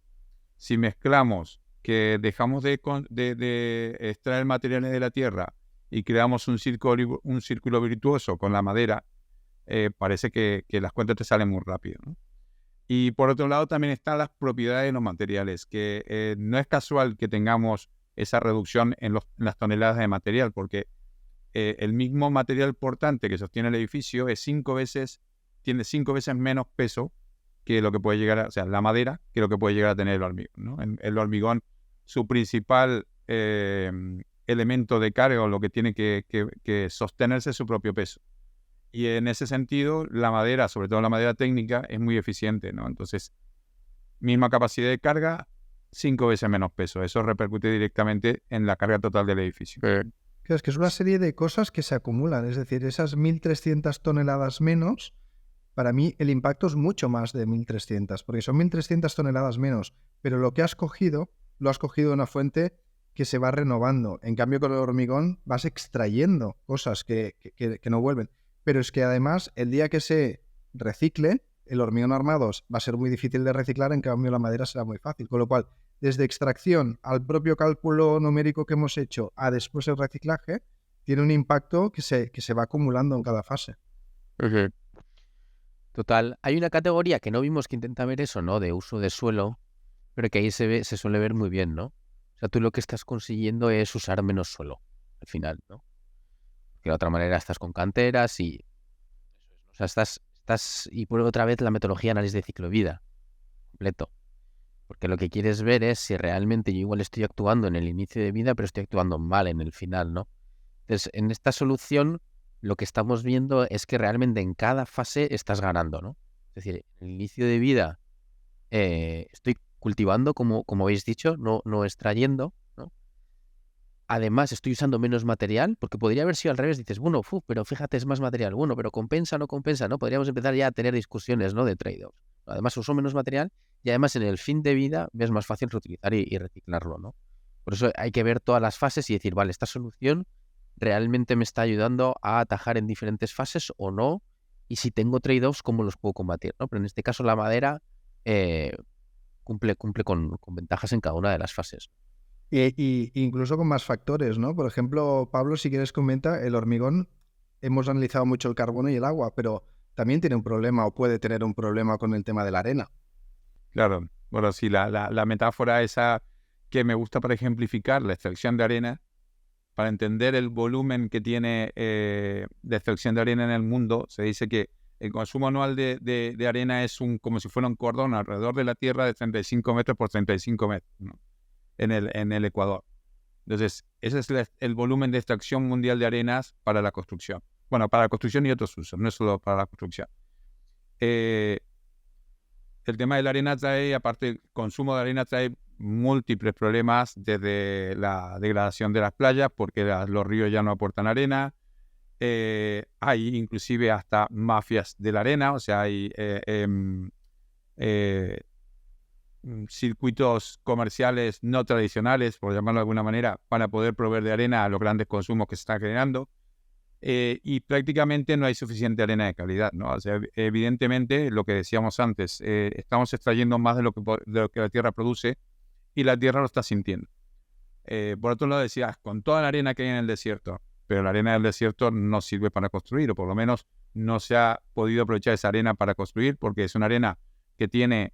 si mezclamos que dejamos de extraer materiales de la tierra y creamos un círculo virtuoso con la madera, parece que las cuentas te salen muy rápido, ¿no? Y por otro lado también están las propiedades de los materiales, que no es casual que tengamos esa reducción en las toneladas de material, porque el mismo material portante que sostiene el edificio tiene 5 veces menos peso que lo que puede llegar a, o sea, la madera, que lo que puede llegar a tener el hormigón, ¿no? El hormigón, su principal elemento de carga, o lo que tiene que sostenerse, es su propio peso. Y en ese sentido, la madera, sobre todo la madera técnica, es muy eficiente, ¿no? Entonces, misma capacidad de carga, 5 veces menos peso. Eso repercute directamente en la carga total del edificio. Es que es una serie de cosas que se acumulan. Es decir, esas 1.300 toneladas menos, para mí el impacto es mucho más de 1.300, porque son 1.300 toneladas menos. Pero lo que has cogido, lo has cogido de una fuente que se va renovando. En cambio, con el hormigón vas extrayendo cosas que no vuelven. Pero es que además, el día que se recicle, el hormigón armado va a ser muy difícil de reciclar, en cambio la madera será muy fácil. Con lo cual, desde extracción al propio cálculo numérico que hemos hecho a después el reciclaje, tiene un impacto que se va acumulando en cada fase. Uh-huh. Total. Hay una categoría que no vimos que intenta ver eso, ¿no? De uso de suelo, pero que ahí se suele ver muy bien, ¿no? O sea, tú lo que estás consiguiendo es usar menos suelo, al final, ¿no? Que de otra manera estás con canteras y... O sea, estás y por otra vez la metodología de análisis de ciclo de vida completo. Porque lo que quieres ver es si realmente yo igual estoy actuando en el inicio de vida, pero estoy actuando mal en el final, ¿no? Entonces, en esta solución, lo que estamos viendo es que realmente en cada fase estás ganando, ¿no? Es decir, en el inicio de vida estoy cultivando, como habéis dicho, no extrayendo, ¿no? Además, estoy usando menos material, porque podría haber sido al revés. Dices, bueno, pero fíjate, es más material. Bueno, pero compensa o no compensa, ¿no? Podríamos empezar ya a tener discusiones, ¿no? De trade-offs. Además, uso menos material y además en el fin de vida me es más fácil reutilizar y reciclarlo, ¿no? Por eso hay que ver todas las fases y decir, vale, esta solución realmente me está ayudando a atajar en diferentes fases o no, y si tengo trade-offs, ¿cómo los puedo combatir, ¿no? Pero en este caso la madera cumple con ventajas en cada una de las fases. Y incluso con más factores, ¿no? Por ejemplo, Pablo, si quieres comenta, el hormigón, hemos analizado mucho el carbono y el agua, pero también tiene un problema o puede tener un problema con el tema de la arena. Claro, bueno, sí, la metáfora esa que me gusta para ejemplificar la extracción de arena, para entender el volumen que tiene de extracción de arena en el mundo, se dice que el consumo anual de arena es como si fuera un cordón alrededor de la Tierra de 35 metros por 35 metros, ¿no? en el Ecuador. Entonces, ese es el volumen de extracción mundial de arenas para la construcción. Bueno, para la construcción y otros usos, no es solo para la construcción. El tema de la arena trae, aparte el consumo de arena trae múltiples problemas, desde la degradación de las playas, porque los ríos ya no aportan arena. Hay inclusive hasta mafias de la arena, o sea, hay circuitos comerciales no tradicionales, por llamarlo de alguna manera, para poder proveer de arena a los grandes consumos que se están generando. Y prácticamente no hay suficiente arena de calidad, ¿no? O sea, evidentemente, lo que decíamos antes, estamos extrayendo más de lo que la Tierra produce, y la Tierra lo está sintiendo. Por otro lado, decías, con toda la arena que hay en el desierto, pero la arena del desierto no sirve para construir, o por lo menos no se ha podido aprovechar esa arena para construir, porque es una arena que tiene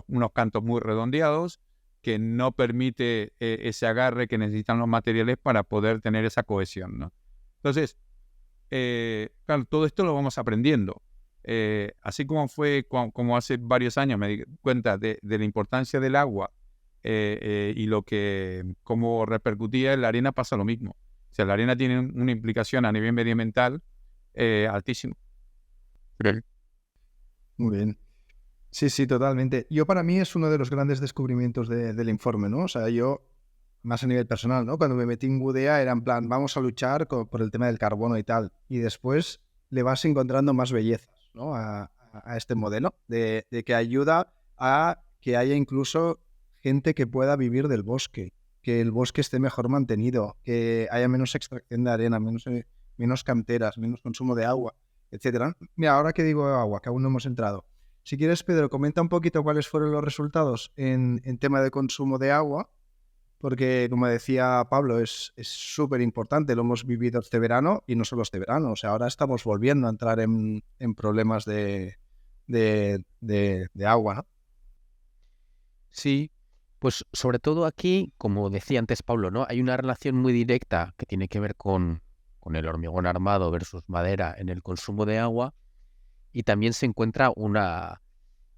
unos cantos muy redondeados, que no permite ese agarre que necesitan los materiales para poder tener esa cohesión, ¿no? Entonces, claro, todo esto lo vamos aprendiendo. Así como fue como hace varios años me di cuenta de la importancia del agua y cómo repercutía en la arena, pasa lo mismo. O sea, la arena tiene una implicación a nivel medioambiental altísima. Muy bien. Sí, totalmente. Para mí es uno de los grandes descubrimientos del informe, ¿no? O sea, yo, más a nivel personal, ¿no? Cuando me metí en Budea era en plan, vamos a luchar por el tema del carbono y tal. Y después le vas encontrando más bellezas, ¿no? A este modelo de que ayuda a que haya incluso gente que pueda vivir del bosque, que el bosque esté mejor mantenido, que haya menos extracción de arena, menos canteras, menos consumo de agua, etcétera. Mira, ahora que digo agua, que aún no hemos entrado. Si quieres, Pedro, comenta un poquito cuáles fueron los resultados en tema de consumo de agua, porque, como decía Pablo, es súper importante. Lo hemos vivido este verano y no solo este verano. O sea, ahora estamos volviendo a entrar en problemas de agua, ¿no? Sí, pues sobre todo aquí, como decía antes Pablo, ¿no? Hay una relación muy directa que tiene que ver con el hormigón armado versus madera en el consumo de agua. Y también se encuentra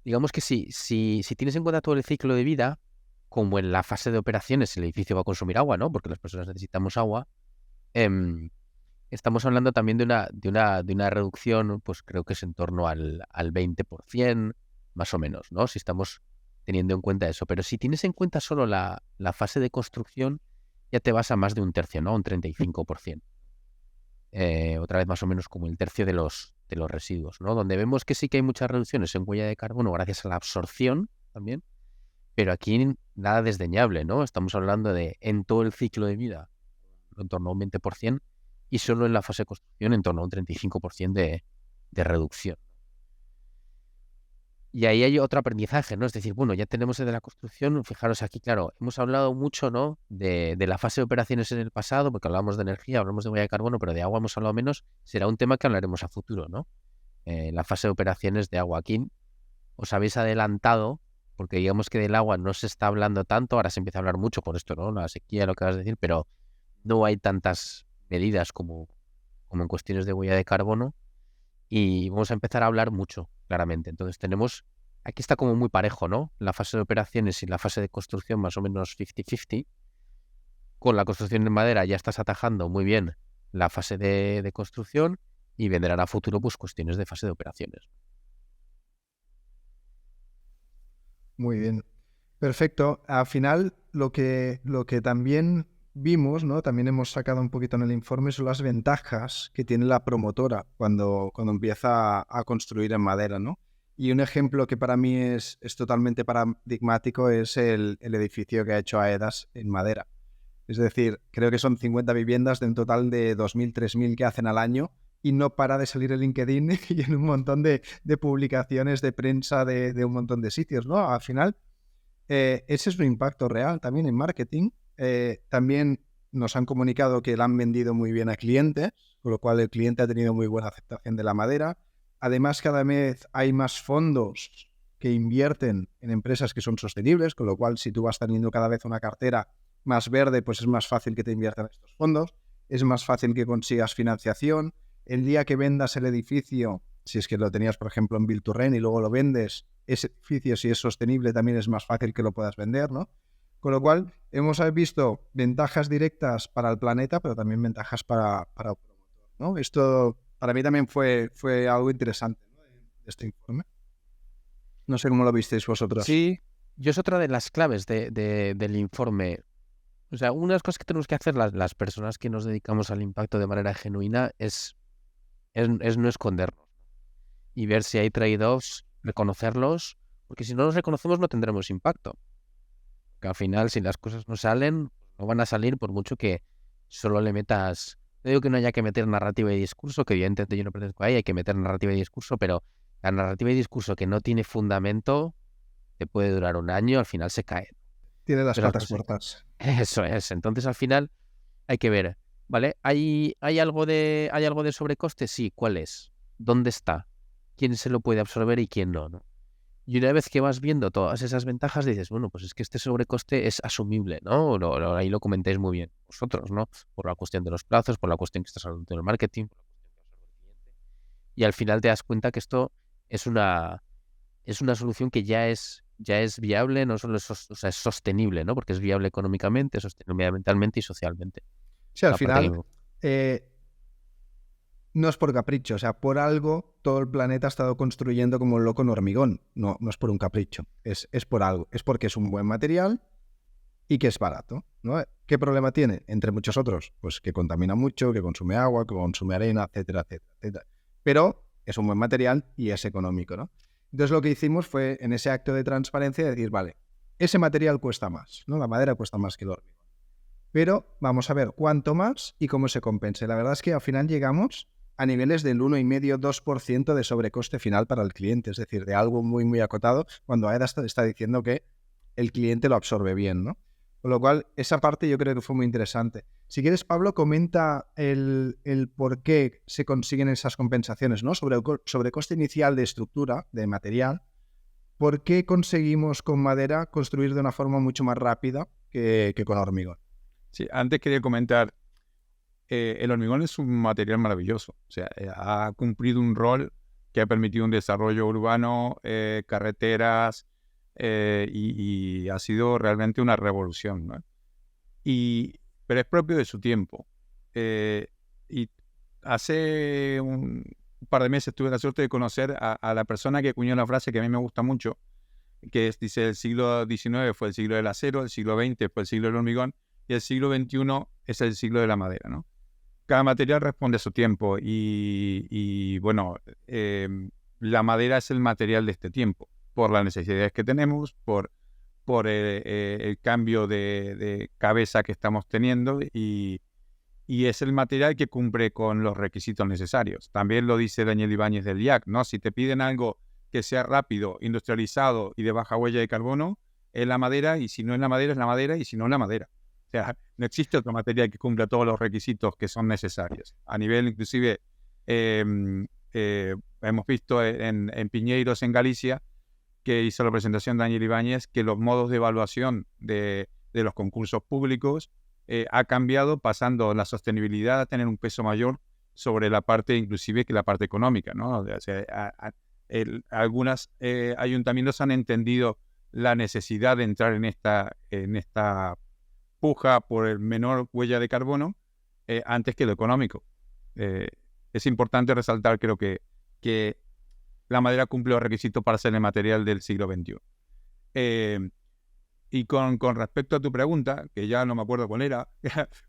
digamos que si tienes en cuenta todo el ciclo de vida, como en la fase de operaciones el edificio va a consumir agua, ¿no? Porque las personas necesitamos agua, estamos hablando también de una reducción, pues creo que es en torno al 20%, más o menos, ¿no? Si estamos teniendo en cuenta eso. Pero si tienes en cuenta solo la fase de construcción, ya te vas a más de un tercio, ¿no? Un 35%. Otra vez más o menos como el tercio de los residuos, ¿no? Donde vemos que sí que hay muchas reducciones en huella de carbono gracias a la absorción también, pero aquí nada desdeñable, ¿no? Estamos hablando de en todo el ciclo de vida en torno a un 20% y solo en la fase de construcción en torno a un 35% de reducción. Y ahí hay otro aprendizaje, ¿no? Es decir, bueno, ya tenemos desde la construcción, fijaros aquí, claro, hemos hablado mucho, ¿no? De la fase de operaciones en el pasado, porque hablamos de energía, hablamos de huella de carbono, pero de agua hemos hablado menos. Será un tema que hablaremos a futuro, ¿no? La fase de operaciones de agua. Aquí os habéis adelantado, porque digamos que del agua no se está hablando tanto, ahora se empieza a hablar mucho por esto, ¿no? La sequía, lo que vas a decir, pero no hay tantas medidas como en cuestiones de huella de carbono. y vamos a empezar a hablar mucho, claramente. Entonces aquí está como muy parejo, ¿no? La fase de operaciones y la fase de construcción más o menos 50-50. Con la construcción en madera ya estás atajando muy bien la fase de construcción y vendrán a futuro pues cuestiones de fase de operaciones. Muy bien. Perfecto. Al final, lo que también vimos, ¿no? También hemos sacado un poquito en el informe, son las ventajas que tiene la promotora cuando empieza a construir en madera, ¿no? Y un ejemplo que para mí es totalmente paradigmático es el edificio que ha hecho AEDAS en madera. Es decir, creo que son 50 viviendas de un total de 2.000, 3.000 que hacen al año y no para de salir en LinkedIn y en un montón de publicaciones de prensa de un montón de sitios, ¿no? Al final, ese es un impacto real también en marketing. También nos han comunicado que la han vendido muy bien a clientes, con lo cual el cliente ha tenido muy buena aceptación de la madera. Además, cada vez hay más fondos que invierten en empresas que son sostenibles, con lo cual si tú vas teniendo cada vez una cartera más verde, pues es más fácil que te inviertan estos fondos, es más fácil que consigas financiación. El día que vendas el edificio, si es que lo tenías, por ejemplo, en Build to Rent y luego lo vendes, ese edificio, si es sostenible, también es más fácil que lo puedas vender, ¿no? Con lo cual, hemos visto ventajas directas para el planeta, pero también ventajas para el promotor, ¿no? Esto para mí también fue algo interesante, ¿no? De este informe. No sé cómo lo visteis vosotros. Sí, yo es otra de las claves del informe. O sea, una de las cosas que tenemos que hacer las personas que nos dedicamos al impacto de manera genuina es no escondernos y ver si hay trade-offs, reconocerlos, porque si no los reconocemos no tendremos impacto. Que al final, si las cosas no salen, no van a salir por mucho que solo le metas... No digo que no haya que meter narrativa y discurso, que evidentemente yo no pertenezco a ella, hay que meter narrativa y discurso, pero la narrativa y discurso que no tiene fundamento te puede durar un año, al final se cae. Tiene las Pero patas cortas. Eso es. Entonces, al final, hay que ver, ¿vale? ¿Hay algo de sobrecoste? Sí. ¿Cuál es? ¿Dónde está? ¿Quién se lo puede absorber y quién no, ¿no? Y una vez que vas viendo todas esas ventajas, dices, bueno, pues es que este sobrecoste es asumible, ¿no? Ahí lo comentáis muy bien vosotros, ¿no? Por la cuestión de los plazos, por la cuestión que estás hablando del marketing, por la cuestión que absorbe el cliente. Y al final te das cuenta que esto es una solución que ya es viable, no solo es sostenible, ¿no? Porque es viable económicamente, sostenible ambientalmente y socialmente. Sí, al final no es por capricho, o sea, por algo todo el planeta ha estado construyendo como un loco en hormigón. No es por un capricho, es por algo. Es porque es un buen material y que es barato, ¿no? ¿Qué problema tiene? Entre muchos otros, pues que contamina mucho, que consume agua, que consume arena, etcétera, etcétera, etcétera. Pero es un buen material y es económico, ¿no? Entonces lo que hicimos fue, en ese acto de transparencia, decir, vale, ese material cuesta más, ¿no? La madera cuesta más que el hormigón. Pero vamos a ver cuánto más y cómo se compense. La verdad es que al final llegamos a niveles del 1,5-2% de sobrecoste final para el cliente, es decir, de algo muy, muy acotado, cuando AEDAS está diciendo que el cliente lo absorbe bien, ¿no? Con lo cual, esa parte yo creo que fue muy interesante. Si quieres, Pablo, comenta el por qué se consiguen esas compensaciones, ¿no? Sobre el sobrecoste inicial de estructura, de material, ¿por qué conseguimos con madera construir de una forma mucho más rápida que con hormigón? Sí, antes quería comentar, el hormigón es un material maravilloso, o sea, ha cumplido un rol que ha permitido un desarrollo urbano, carreteras, y ha sido realmente una revolución, ¿no? Pero es propio de su tiempo. Y hace un par de meses tuve la suerte de conocer a la persona que acuñó la frase que a mí me gusta mucho, que dice, el siglo XIX fue el siglo del acero, el siglo XX fue el siglo del hormigón, y el siglo XXI es el siglo de la madera, ¿no? Cada material responde a su tiempo y bueno, la madera es el material de este tiempo, por las necesidades que tenemos, por el cambio de cabeza que estamos teniendo y es el material que cumple con los requisitos necesarios. También lo dice Daniel Ibáñez del IAC, ¿no? Si te piden algo que sea rápido, industrializado y de baja huella de carbono, es la madera, y si no es la madera, es la madera, y si no es la madera. O sea, no existe otro material que cumpla todos los requisitos que son necesarios. A nivel, inclusive, hemos visto en Piñeiros, en Galicia, que hizo la presentación Daniel Ibáñez, que los modos de evaluación de los concursos públicos ha cambiado, pasando la sostenibilidad a tener un peso mayor sobre la parte, inclusive, que la parte económica, ¿no? O sea, algunos ayuntamientos han entendido la necesidad de entrar en esta puja por el menor huella de carbono antes que lo económico. Es importante resaltar, creo que la madera cumple los requisitos para ser el material del siglo XXI. Y con respecto a tu pregunta, que ya no me acuerdo cuál era.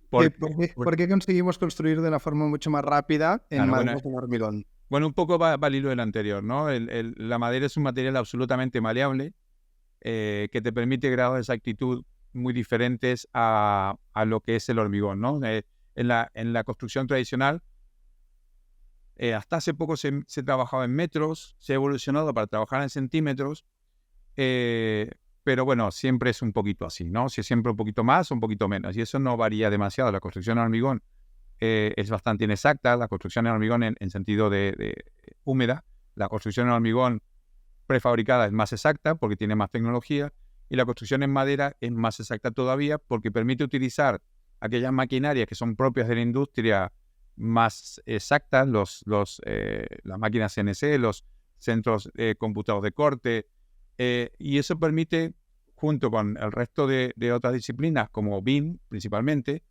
¿Por qué conseguimos construir de una forma mucho más rápida en madera con hormigón? Bueno, un poco va al hilo del anterior, ¿no? La madera es un material absolutamente maleable que te permite grados de exactitud muy diferentes a lo que es el hormigón, ¿no? En la construcción tradicional, hasta hace poco se trabajaba en metros, se ha evolucionado para trabajar en centímetros, pero bueno, siempre es un poquito así, ¿no? Si es siempre un poquito más o un poquito menos, y eso no varía demasiado. La construcción en hormigón es bastante inexacta, la construcción en hormigón en sentido de húmeda, la construcción en hormigón prefabricada es más exacta porque tiene más tecnología, y la construcción en madera es más exacta todavía porque permite utilizar aquellas maquinarias que son propias de la industria más exactas, las máquinas CNC, los centros computados de corte, y eso permite, junto con el resto de otras disciplinas como BIM principalmente,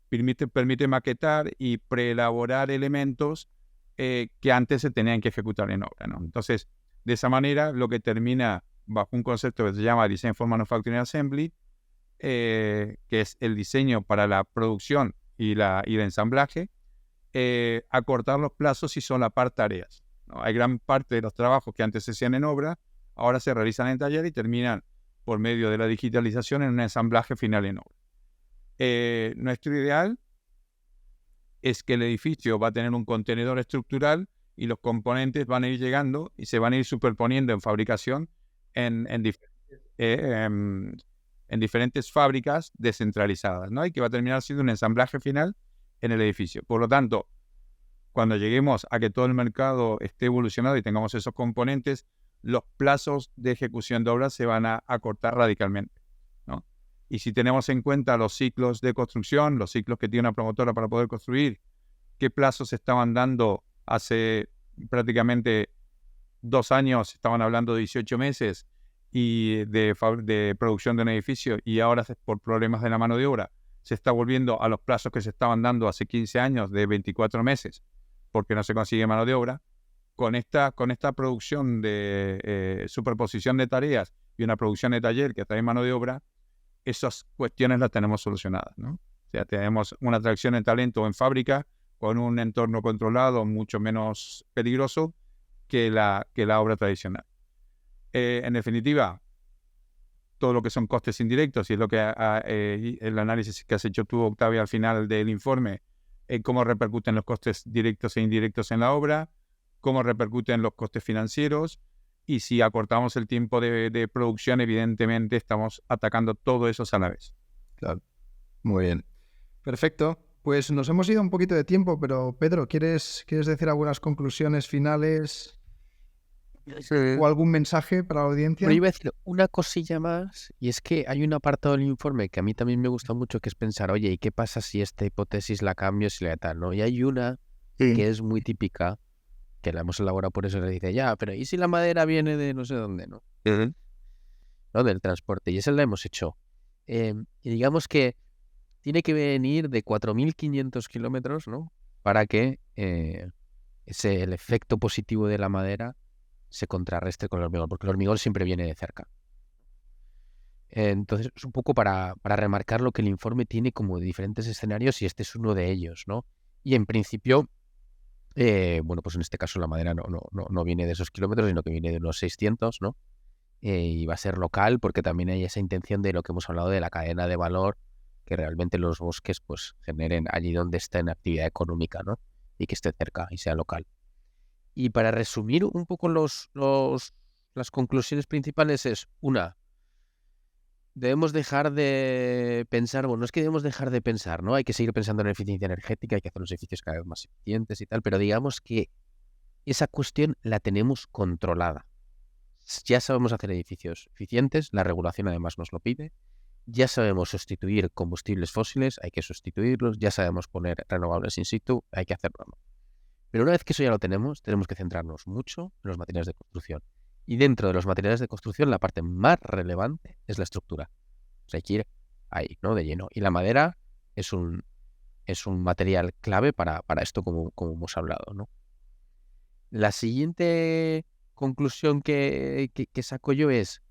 permite maquetar y preelaborar elementos que antes se tenían que ejecutar en obra, ¿no? Entonces, de esa manera, lo que termina bajo un concepto que se llama Design for Manufacturing Assembly, que es el diseño para la producción y el ensamblaje, acortar los plazos y solapar tareas, ¿no? Hay gran parte de los trabajos que antes se hacían en obra, ahora se realizan en taller y terminan por medio de la digitalización en un ensamblaje final en obra. Nuestro ideal es que el edificio va a tener un contenedor estructural y los componentes van a ir llegando y se van a ir superponiendo en fabricación en diferentes fábricas descentralizadas, ¿no? Y que va a terminar siendo un ensamblaje final en el edificio. Por lo tanto, cuando lleguemos a que todo el mercado esté evolucionado y tengamos esos componentes, los plazos de ejecución de obras se van a acortar radicalmente, ¿no? Y si tenemos en cuenta los ciclos de construcción, los ciclos que tiene una promotora para poder construir, qué plazos estaban dando hace prácticamente 2 años, estaban hablando de 18 meses y de producción de un edificio, y ahora por problemas de la mano de obra se está volviendo a los plazos que se estaban dando hace 15 años de 24 meses porque no se consigue mano de obra. Con esta producción de superposición de tareas y una producción de taller que trae mano de obra, esas cuestiones las tenemos solucionadas, ¿no? O sea, tenemos una atracción de talento en fábrica con un entorno controlado mucho menos peligroso que la obra tradicional. En definitiva, todo lo que son costes indirectos, y es lo que el análisis que has hecho tú, Octavio, al final del informe, cómo repercuten los costes directos e indirectos en la obra, cómo repercuten los costes financieros, y si acortamos el tiempo de producción, evidentemente estamos atacando todo eso a la vez. Claro. Muy bien. Perfecto. Pues nos hemos ido un poquito de tiempo, pero Pedro, ¿quieres decir algunas conclusiones finales o algún mensaje para la audiencia? Bueno, iba a decir una cosilla más, y es que hay un apartado del informe que a mí también me gusta mucho, que es pensar, oye, ¿y qué pasa si esta hipótesis la cambio, si la tal, ¿no? Y hay una que es muy típica, que la hemos elaborado por eso, le dice, ya, pero ¿y si la madera viene de no sé dónde, no? ¿No? Del transporte, y esa la hemos hecho. Y digamos que tiene que venir de 4.500 kilómetros, ¿no? Para que el efecto positivo de la madera se contrarreste con el hormigón, porque el hormigón siempre viene de cerca. Entonces, es un poco para remarcar lo que el informe tiene como diferentes escenarios, y este es uno de ellos, ¿no? Y en principio, bueno, pues en este caso la madera no viene de esos kilómetros, sino que viene de unos 600, ¿no? Y va a ser local, porque también hay esa intención de lo que hemos hablado de la cadena de valor, que realmente los bosques pues generen allí donde está en actividad económica, ¿no? Y que esté cerca y sea local. Y para resumir un poco las conclusiones principales es, una, debemos dejar de pensar, bueno, no es que debemos dejar de pensar, ¿no? Hay que seguir pensando en eficiencia energética, hay que hacer los edificios cada vez más eficientes y tal, pero digamos que esa cuestión la tenemos controlada. Ya sabemos hacer edificios eficientes, la regulación además nos lo pide, ya sabemos sustituir combustibles fósiles, hay que sustituirlos, ya sabemos poner renovables in situ, hay que hacerlo, ¿no? Pero una vez que eso ya lo tenemos que centrarnos mucho en los materiales de construcción. Y dentro de los materiales de construcción, la parte más relevante es la estructura. O sea, hay que ir ahí, ¿no? De lleno. Y la madera es un material clave para esto, como hemos hablado, ¿no? La siguiente conclusión que saco yo es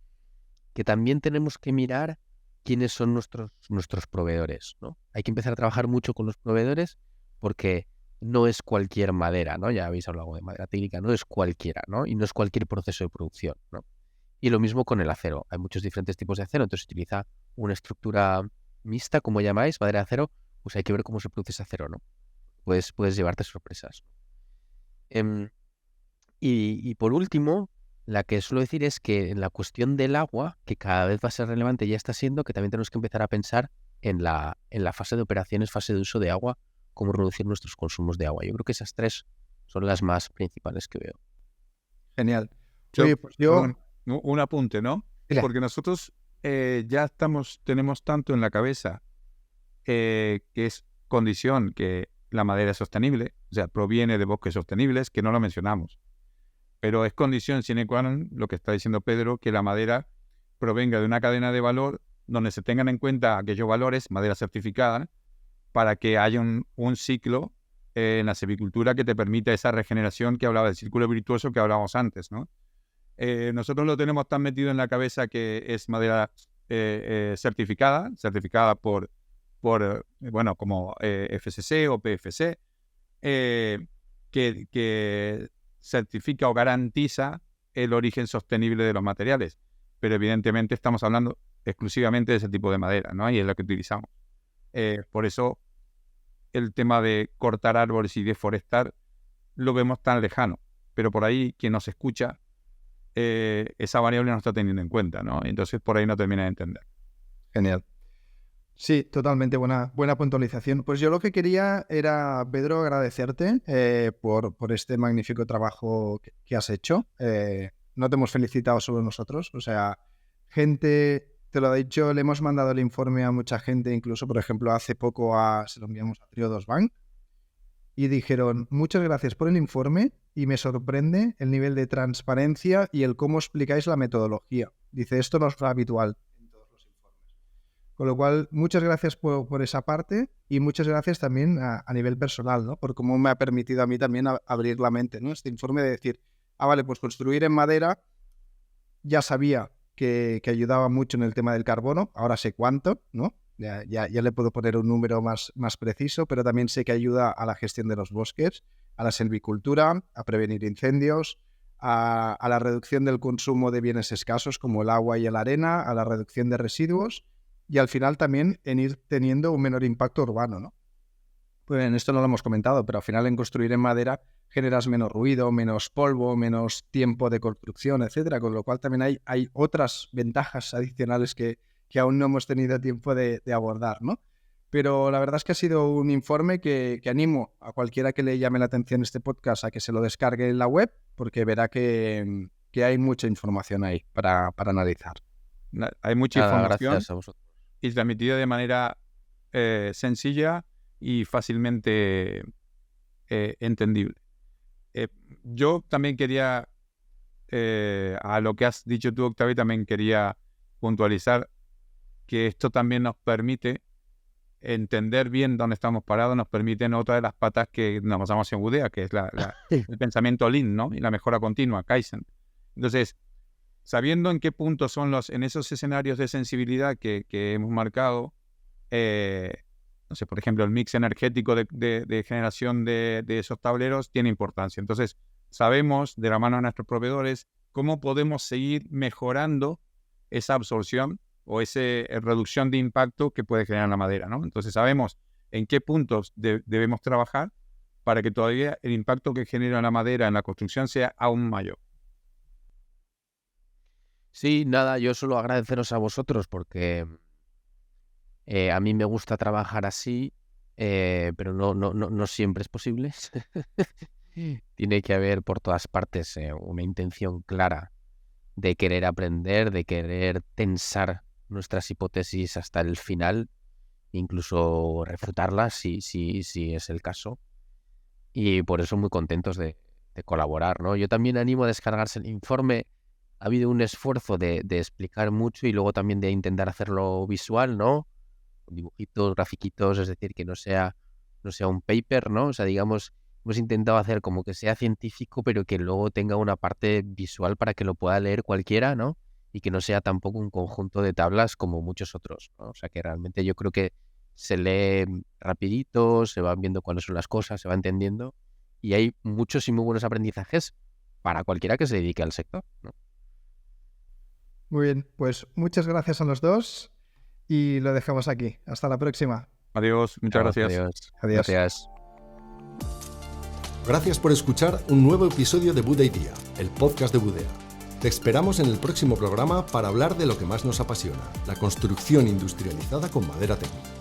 que también tenemos que mirar quiénes son nuestros proveedores, ¿no? Hay que empezar a trabajar mucho con los proveedores porque no es cualquier madera, ¿no? Ya habéis hablado de madera técnica, no es cualquiera, ¿no? Y no es cualquier proceso de producción, ¿no? Y lo mismo con el acero. Hay muchos diferentes tipos de acero, entonces se utiliza una estructura mixta, como llamáis, madera de acero, pues hay que ver cómo se produce ese acero, ¿no? Puedes llevarte sorpresas. Y por último, la que suelo decir es que en la cuestión del agua, que cada vez va a ser relevante, ya está siendo, que también tenemos que empezar a pensar en la fase de operaciones, fase de uso de agua, cómo reducir nuestros consumos de agua. Yo creo que esas tres son las más principales que veo. Genial. Yo, Oye, pues yo... perdón, un apunte, ¿no? Mira. Porque nosotros ya tenemos tanto en la cabeza que es condición que la madera es sostenible, o sea, proviene de bosques sostenibles, que no lo mencionamos. Pero es condición sine qua non lo que está diciendo Pedro, que la madera provenga de una cadena de valor donde se tengan en cuenta aquellos valores, madera certificada, para que haya un ciclo en la silvicultura que te permita esa regeneración que hablaba, del círculo virtuoso que hablábamos antes, ¿no? Nosotros lo tenemos tan metido en la cabeza que es madera certificada por bueno, como FSC o PFC, que certifica o garantiza el origen sostenible de los materiales. Pero evidentemente estamos hablando exclusivamente de ese tipo de madera, ¿no? Y es lo que utilizamos. Por eso el tema de cortar árboles y deforestar lo vemos tan lejano. Pero por ahí quien nos escucha, esa variable no está teniendo en cuenta, ¿no? Entonces por ahí no termina de entender. Genial. Sí, totalmente buena puntualización. Pues yo lo que quería era, Pedro, agradecerte por este magnífico trabajo que has hecho. No te hemos felicitado solo nosotros, o sea, gente, te lo he dicho, le hemos mandado el informe a mucha gente, incluso, por ejemplo, hace poco se lo enviamos a Triodos Bank y dijeron, muchas gracias por el informe y me sorprende el nivel de transparencia y el cómo explicáis la metodología. Dice, esto no es habitual. Con lo cual, muchas gracias por esa parte y muchas gracias también a nivel personal, ¿no? Por cómo me ha permitido a mí también abrir la mente, ¿no? Este informe de decir, vale, pues construir en madera, ya sabía que ayudaba mucho en el tema del carbono, ahora sé cuánto, ¿no? Ya le puedo poner un número más preciso, pero también sé que ayuda a la gestión de los bosques, a la silvicultura, a prevenir incendios, a la reducción del consumo de bienes escasos como el agua y la arena, a la reducción de residuos, y al final también en ir teniendo un menor impacto urbano, ¿no? Pues en esto no lo hemos comentado, pero al final en construir en madera generas menos ruido, menos polvo, menos tiempo de construcción, etcétera, con lo cual también hay otras ventajas adicionales que aún no hemos tenido tiempo de abordar, ¿no? Pero la verdad es que ha sido un informe que animo a cualquiera que le llame la atención este podcast a que se lo descargue en la web, porque verá que hay mucha información ahí para analizar. Hay mucha información. Gracias a vosotros. Y transmitida de manera sencilla y fácilmente entendible. Yo también quería, a lo que has dicho tú, Octavio, también quería puntualizar que esto también nos permite entender bien dónde estamos parados, nos permite en otra de las patas que nos basamos en Budea, que es el pensamiento Lean, ¿no? Y la mejora continua, Kaizen. Entonces, sabiendo en qué puntos son en esos escenarios de sensibilidad que hemos marcado, no sé, por ejemplo, el mix energético de generación de esos tableros tiene importancia. Entonces, sabemos de la mano de nuestros proveedores cómo podemos seguir mejorando esa absorción o esa reducción de impacto que puede generar la madera, ¿no? Entonces, sabemos en qué puntos debemos trabajar para que todavía el impacto que genera la madera en la construcción sea aún mayor. Sí, nada, yo solo agradeceros a vosotros porque a mí me gusta trabajar así, pero no siempre es posible. Tiene que haber por todas partes una intención clara de querer aprender, de querer tensar nuestras hipótesis hasta el final, incluso refutarlas si es el caso. y por eso muy contentos de colaborar, ¿no? Yo también animo a descargarse el informe. Ha habido un esfuerzo de explicar mucho y luego también de intentar hacerlo visual, ¿no? Con dibujitos, grafiquitos, es decir, que no sea un paper, ¿no? O sea, digamos, hemos intentado hacer como que sea científico, pero que luego tenga una parte visual para que lo pueda leer cualquiera, ¿no? Y que no sea tampoco un conjunto de tablas como muchos otros, ¿no? O sea, que realmente yo creo que se lee rapidito, se van viendo cuáles son las cosas, se va entendiendo y hay muchos y muy buenos aprendizajes para cualquiera que se dedique al sector, ¿no? Muy bien, pues muchas gracias a los dos y lo dejamos aquí. Hasta la próxima. Adiós, muchas gracias. Adiós. Adiós. Gracias. Gracias por escuchar un nuevo episodio de Buda Idea, el podcast de Budea. Te esperamos en el próximo programa para hablar de lo que más nos apasiona, la construcción industrializada con madera técnica.